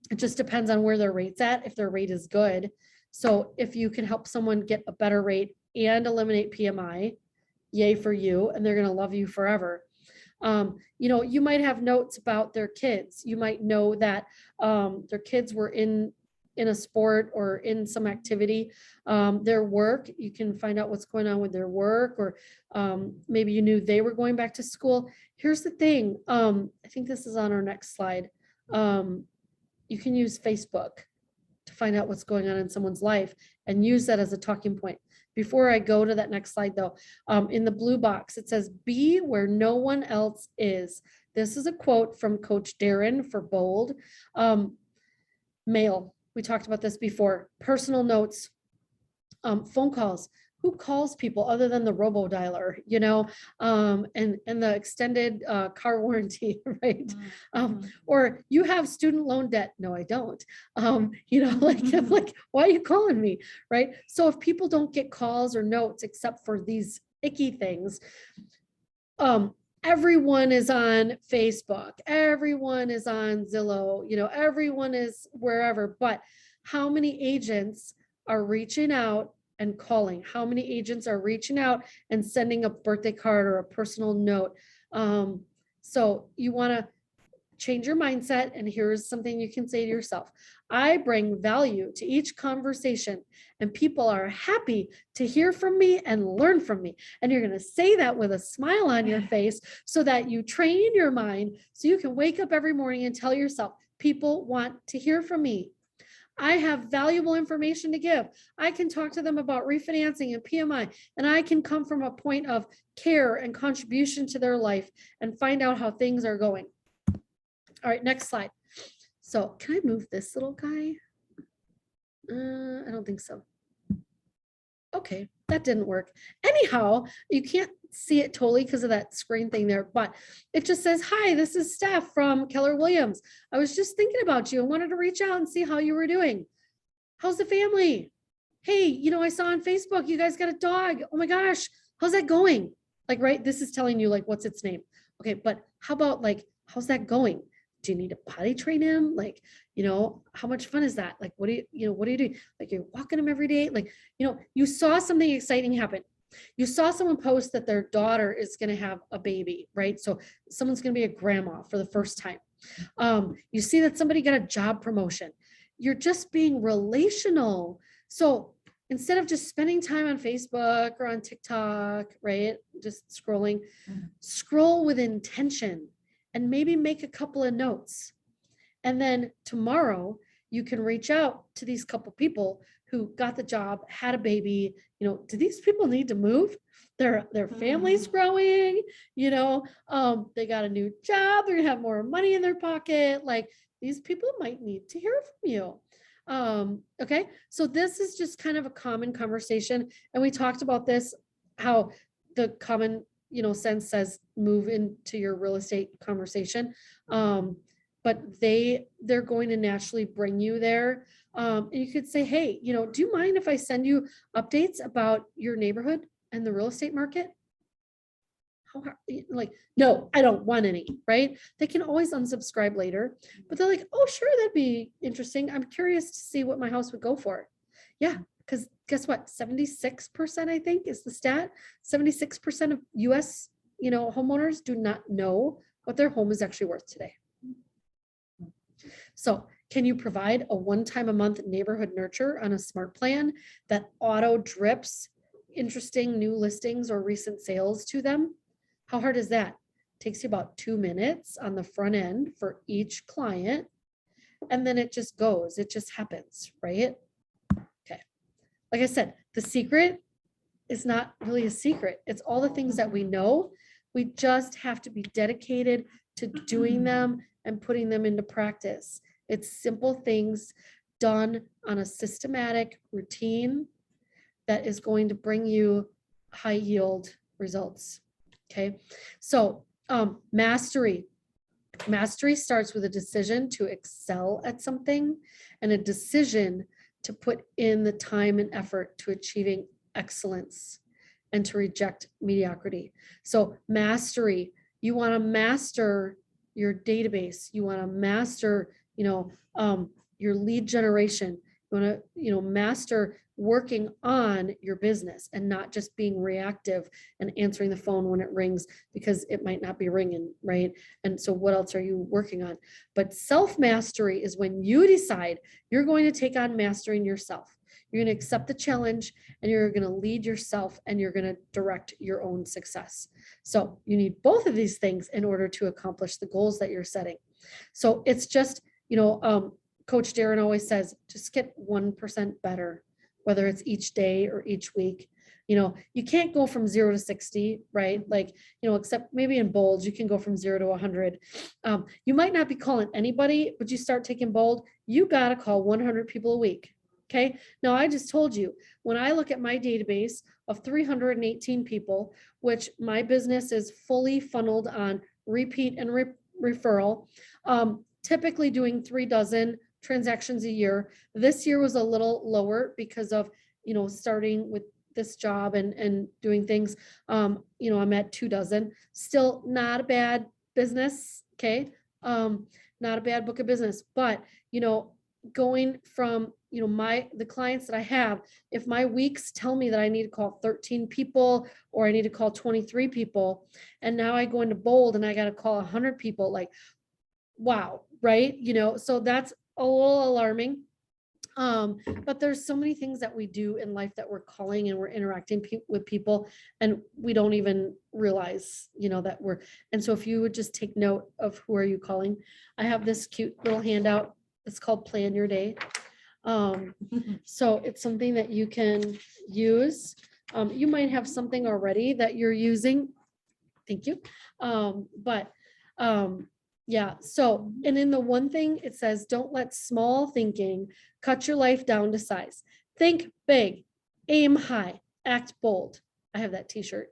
It just depends on where their rate's at, if their rate is good. So if you can help someone get a better rate and eliminate PMI, yay for you, and they're going to love you forever. You might have notes about their kids. You might know that their kids were in a sport or in some activity. Their work, you can find out what's going on with their work, or maybe you knew they were going back to school. Here's the thing. I think this is on our next slide. You can use Facebook to find out what's going on in someone's life and use that as a talking point. Before I go to that next slide though, in the blue box, it says, be where no one else is. This is a quote from Coach Darren for Bold. Mail, we talked about this before, personal notes, phone calls. Who calls people other than the robo dialer, and the extended car warranty, right? Or you have student loan debt. No, I don't. Like, why are you calling me, right? So if people don't get calls or notes except for these icky things, everyone is on Facebook, everyone is on Zillow, everyone is wherever, but how many agents are reaching out and calling? How many agents are reaching out and sending a birthday card or a personal note? So you want to change your mindset, and here's something you can say to yourself. I bring value to each conversation, and people are happy to hear from me and learn from me. And you're going to say that with a smile on your face so that you train your mind so you can wake up every morning and tell yourself, people want to hear from me. I have valuable information to give. I can talk to them about refinancing and PMI, and I can come from a point of care and contribution to their life and find out how things are going. All right, next slide. So can I move this little guy? I don't think so. Okay, that didn't work. Anyhow, you can't see it totally because of that screen thing there, but it just says, hi, this is Steph from Keller Williams. I was just thinking about you and wanted to reach out and see how you were doing. How's the family? Hey, I saw on Facebook, you guys got a dog. Oh my gosh, how's that going? Like, right, this is telling you like, what's its name? Okay, but how about like, how's that going? Do you need to potty train him? Like, how much fun is that? Like, what do you do? Like, you're walking him every day. Like, you saw something exciting happen. You saw someone post that their daughter is going to have a baby, right? So someone's going to be a grandma for the first time. You see that somebody got a job promotion. You're just being relational. So instead of just spending time on Facebook or on TikTok, right? Just scrolling, scroll with intention and maybe make a couple of notes. And then tomorrow you can reach out to these couple people who got the job, had a baby. You know, do these people need to move? Their family's growing, you know, they got a new job, they're gonna have more money in their pocket. Like, these people might need to hear from you. Okay, so this is just kind of a common conversation. And we talked about this, how the common, you know, sense says move into your real estate conversation. But they're going to naturally bring you there. And you could say, hey, you know, do you mind if I send you updates about your neighborhood and the real estate market? Like, no, I don't want any, right? They can always unsubscribe later, but they're like, oh, sure, that'd be interesting. I'm curious to see what my house would go for. Yeah, because guess what? 76%, I think, is the stat. 76% of US, you know, homeowners do not know what their home is actually worth today. So can you provide a one-time a month neighborhood nurture on a smart plan that auto drips interesting new listings or recent sales to them? How hard is that? Takes you about 2 minutes on the front end for each client. And then it just goes, it just happens, right? Okay. Like I said, the secret is not really a secret. It's all the things that we know. We just have to be dedicated to doing them and putting them into practice. It's simple things done on a systematic routine that is going to bring you high yield results. Okay, so mastery. Mastery starts with a decision to excel at something and a decision to put in the time and effort to achieving excellence and to reject mediocrity. So mastery, you want to master your database. You want to master, you know, your lead generation. You want to, you know, master working on your business and not just being reactive and answering the phone when it rings because it might not be ringing, right? And so what else are you working on? But self-mastery is when you decide you're going to take on mastering yourself. You're going to accept the challenge and you're going to lead yourself and you're going to direct your own success. So you need both of these things in order to accomplish the goals that you're setting. So it's just, you know, Coach Darren always says, just get 1% better, whether it's each day or each week. You know, you can't go from 0 to 60, right? Like, you know, except maybe in Bold, you can go from 0 to 100. You might not be calling anybody, but you start taking Bold, you got to call 100 people a week. Okay. Now I just told you, when I look at my database of 318 people, which my business is fully funneled on repeat and referral, typically doing 3 dozen transactions a year. This year was a little lower because of, you know, starting with this job and doing things. You know, I'm at 2 dozen, still not a bad business. Okay. Not a bad book of business, but, you know, going from, you know, the clients that I have, if my weeks tell me that I need to call 13 people or I need to call 23 people, and now I go into Bold and I got to call 100 people, like, wow. Right. You know, so that's a little alarming. But there's so many things that we do in life that we're calling and we're interacting with people and we don't even realize, you know, that and so if you would just take note of who are you calling. I have this cute little handout. It's called Plan Your Day. So it's something that you can use. You might have something already that you're using. Thank you. Yeah. So, and in the one thing it says, don't let small thinking cut your life down to size. Think big, aim high, act bold. I have that t-shirt.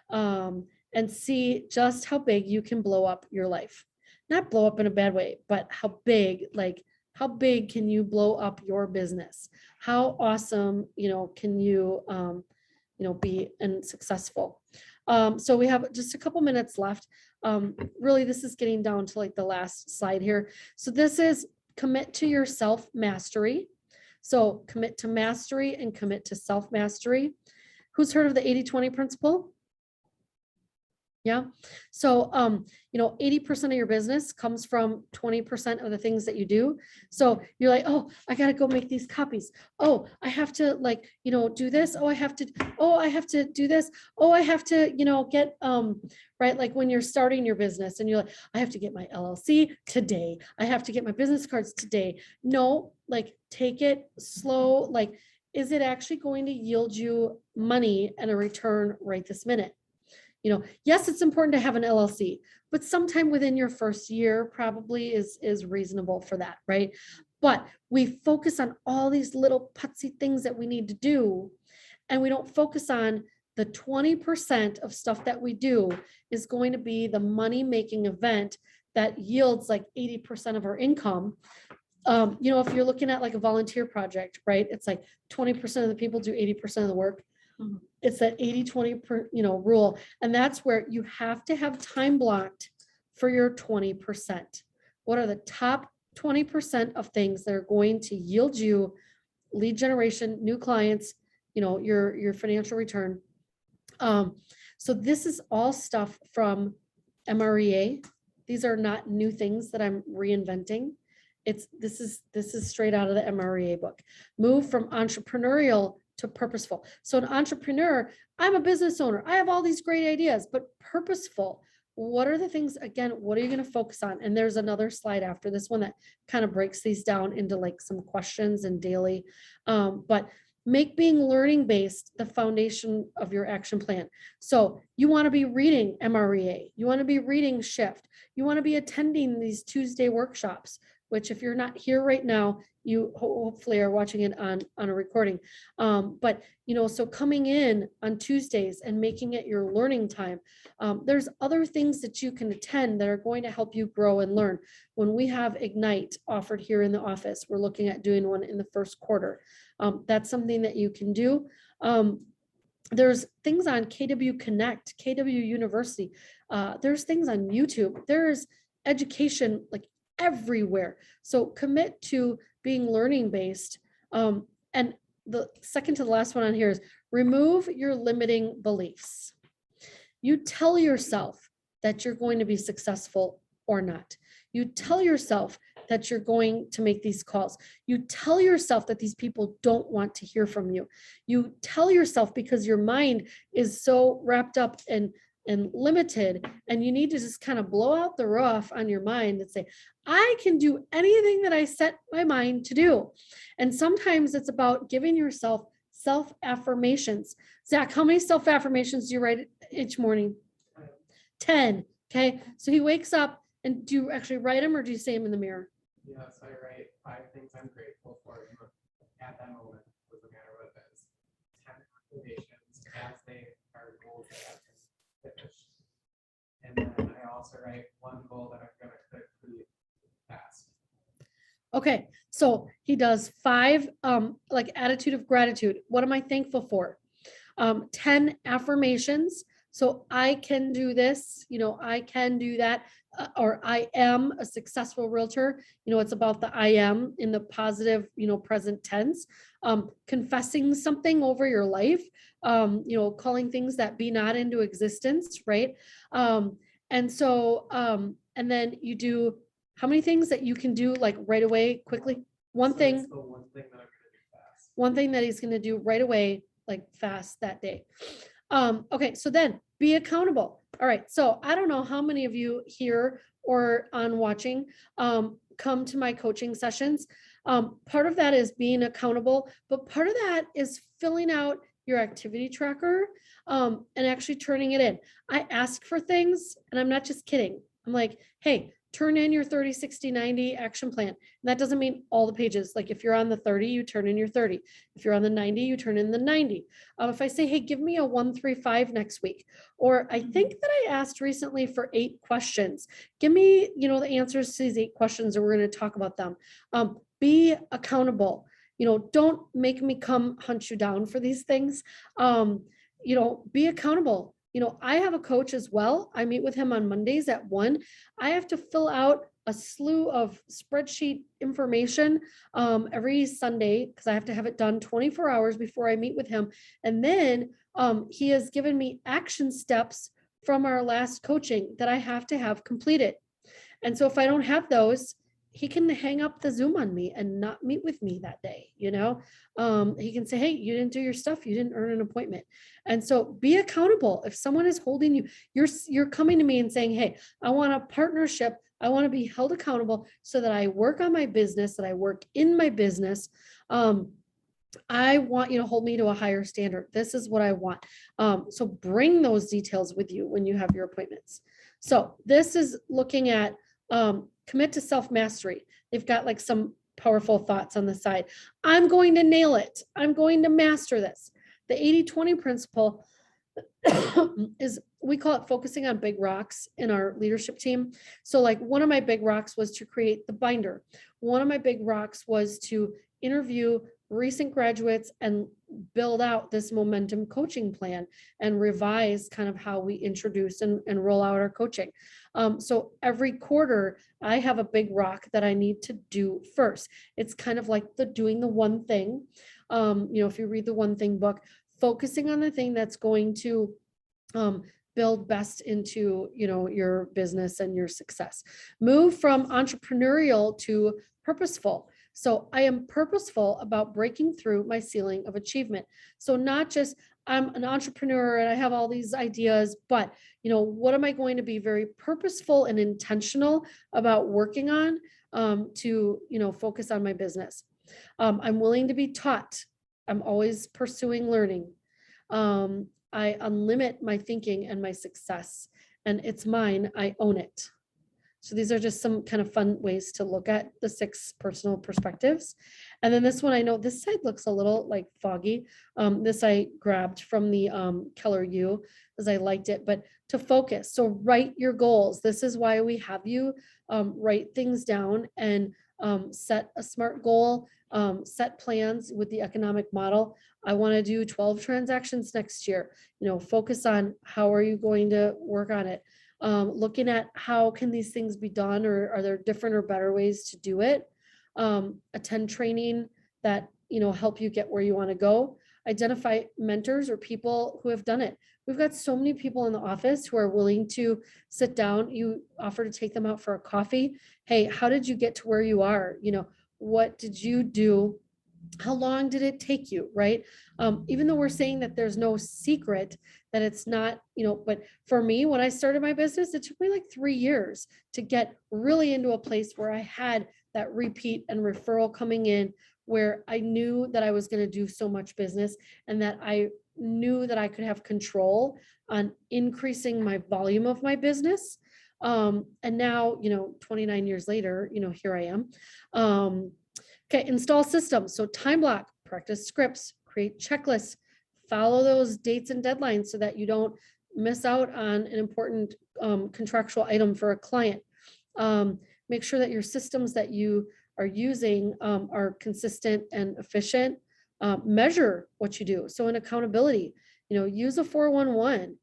And see just how big you can blow up your life. Not blow up in a bad way, but how big, like how big can you blow up your business? How awesome, you know, can you, you know, be and successful. So we have just a couple minutes left. Really, this is getting down to like the last slide here. So this is commit to your self-mastery. So commit to mastery and commit to self-mastery. Who's heard of the 80-20 principle? Yeah. So, 80% of your business comes from 20% of the things that you do. So you're like, oh, I gotta go make these copies. Oh, I have to do this. Oh, I have to do this. Oh, I have to, get, right. Like when you're starting your business and you're like, I have to get my LLC today. I have to get my business cards today. No, like take it slow. Like, is it actually going to yield you money and a return right this minute? Yes, it's important to have an LLC, but sometime within your first year probably is reasonable for that, right? But we focus on all these little putsy things that we need to do, and we don't focus on the 20% of stuff that we do is going to be the money-making event that yields like 80% of our income. If you're looking at like a volunteer project, right? It's like 20% of the people do 80% of the work. Mhm. It's that 80-20 rule. And that's where you have to have time blocked for your 20%. What are the top 20% of things that are going to yield you lead generation, new clients, your financial return? So this is all stuff from MREA. These are not new things that I'm reinventing. This is straight out of the MREA book. Move from entrepreneurial to purposeful. So an entrepreneur, I'm a business owner. I have all these great ideas, but purposeful. What are the things, again, what are you going to focus on? And there's another slide after this one that kind of breaks these down into like some questions and daily, but make being learning based the foundation of your action plan. So you want to be reading MREA, you want to be reading Shift, you want to be attending these Tuesday workshops, which if you're not here right now, you hopefully are watching it on a recording. But so coming in on Tuesdays and making it your learning time. There's other things that you can attend that are going to help you grow and learn. When we have Ignite offered here in the office, we're looking at doing one in the first quarter. That's something that you can do. There's things on KW Connect, KW University. There's things on YouTube. There's education like everywhere. So commit to being learning based. And the second to the last one on here is remove your limiting beliefs. You tell yourself that you're going to be successful or not. You tell yourself that you're going to make these calls. You tell yourself that these people don't want to hear from you. You tell yourself because your mind is so wrapped up and limited, and you need to just kind of blow out the roof on your mind and say, I can do anything that I set my mind to do. And sometimes it's about giving yourself self-affirmations. Zach, how many self-affirmations do you write each morning? 10. Okay. So he wakes up, and do you actually write them or do you say them in the mirror? Yes, I write 5 things I'm grateful for at that moment, doesn't matter what it is. 10 affirmations as they are goals that I can finish. And then I also write 1 goal that I'm going to complete fast. Okay, so he does 5, like attitude of gratitude. What am I thankful for? 10 affirmations. So I can do this, I can do that, or I am a successful realtor. It's about the I am in the positive, present tense. Confessing something over your life, calling things that be not into existence, right? And so, and then you do how many things that you can do like right away, quickly? One So thing. it's the one thing that I'm going to do fast. One thing that he's going to do right away, like fast that day. Okay, so then be accountable. All right, so I don't know how many of you here or on watching come to my coaching sessions. Part of that is being accountable, but part of that is filling out your activity tracker and actually turning it in. I ask for things, and I'm not just kidding. I'm like, hey, turn in your 30, 60, 90 action plan. And that doesn't mean all the pages. Like if you're on the 30, you turn in your 30. If you're on the 90, you turn in the 90. If I say, hey, give me a 135 next week, or I think that I asked recently for 8 questions. Give me, the answers to these 8 questions, and we're going to talk about them. Be accountable. Don't make me come hunt you down for these things. Be accountable. I have a coach as well. I meet with him on Mondays at 1. I have to fill out a slew of spreadsheet information every Sunday because I have to have it done 24 hours before I meet with him. And then he has given me action steps from our last coaching that I have to have completed. And so if I don't have those, he can hang up the Zoom on me and not meet with me that day, you know? He can say, hey, you didn't do your stuff, you didn't earn an appointment. And so be accountable. If someone is holding you, you're coming to me and saying, hey, I want a partnership. I want to be held accountable so that I work on my business, that I work in my business. I want you to hold me to a higher standard. This is what I want. So bring those details with you when you have your appointments. So this is looking at commit to self-mastery. They've got like some powerful thoughts on the side. I'm going to nail it. I'm going to master this. The 80-20 principle is, we call it focusing on big rocks in our leadership team. So like one of my big rocks was to create the binder. One of my big rocks was to interview recent graduates and build out this momentum coaching plan and revise kind of how we introduce and roll out our coaching. So every quarter I have a big rock that I need to do first. It's kind of like doing the one thing. If you read the One Thing book, focusing on the thing that's going to build best into, your business and your success. Move from entrepreneurial to purposeful. So I am purposeful about breaking through my ceiling of achievement. So not just I'm an entrepreneur and I have all these ideas, but what am I going to be very purposeful and intentional about working on to focus on my business. I'm willing to be taught. I'm always pursuing learning. I unlimit my thinking and my success, and it's mine. I own it. So these are just some kind of fun ways to look at the 6 personal perspectives. And then this one, I know this side looks a little like foggy. This I grabbed from the Keller U because I liked it, but to focus. So write your goals. This is why we have you write things down and set a SMART goal, set plans with the economic model. I want to do 12 transactions next year. Focus on how are you going to work on it. Looking at how can these things be done, or are there different or better ways to do it? Attend training that, help you get where you want to go. Identify mentors or people who have done it. We've got so many people in the office who are willing to sit down. You offer to take them out for a coffee. Hey, how did you get to where you are? What did you do? How long did it take you, right? Even though we're saying that there's no secret, that it's not, but for me, when I started my business, it took me like 3 years to get really into a place where I had that repeat and referral coming in, where I knew that I was going to do so much business and that I knew that I could have control on increasing my volume of my business. And now, 29 years later, here I am. Okay, install systems. So time block, practice scripts, create checklists, follow those dates and deadlines so that you don't miss out on an important contractual item for a client. Make sure that your systems that you are using are consistent and efficient. Measure what you do. So in accountability, use a 411.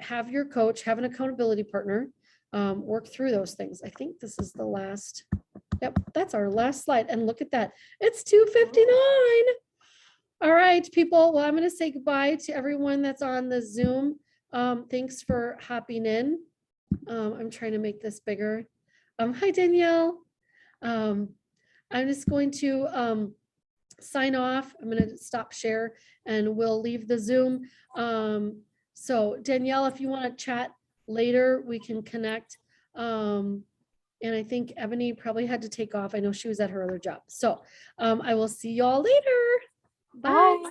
Have your coach, have an accountability partner, work through those things. I think this is the last. Yep, that's our last slide. And look at that. It's 2:59. All right, people. Well, I'm going to say goodbye to everyone that's on the Zoom. Thanks for hopping in. I'm trying to make this bigger. Hi, Danielle. I'm just going to sign off. I'm going to stop share and we'll leave the Zoom. So Danielle, if you want to chat later, we can connect. And I think Ebony probably had to take off. I know she was at her other job. So I will see y'all later. Bye. Bye.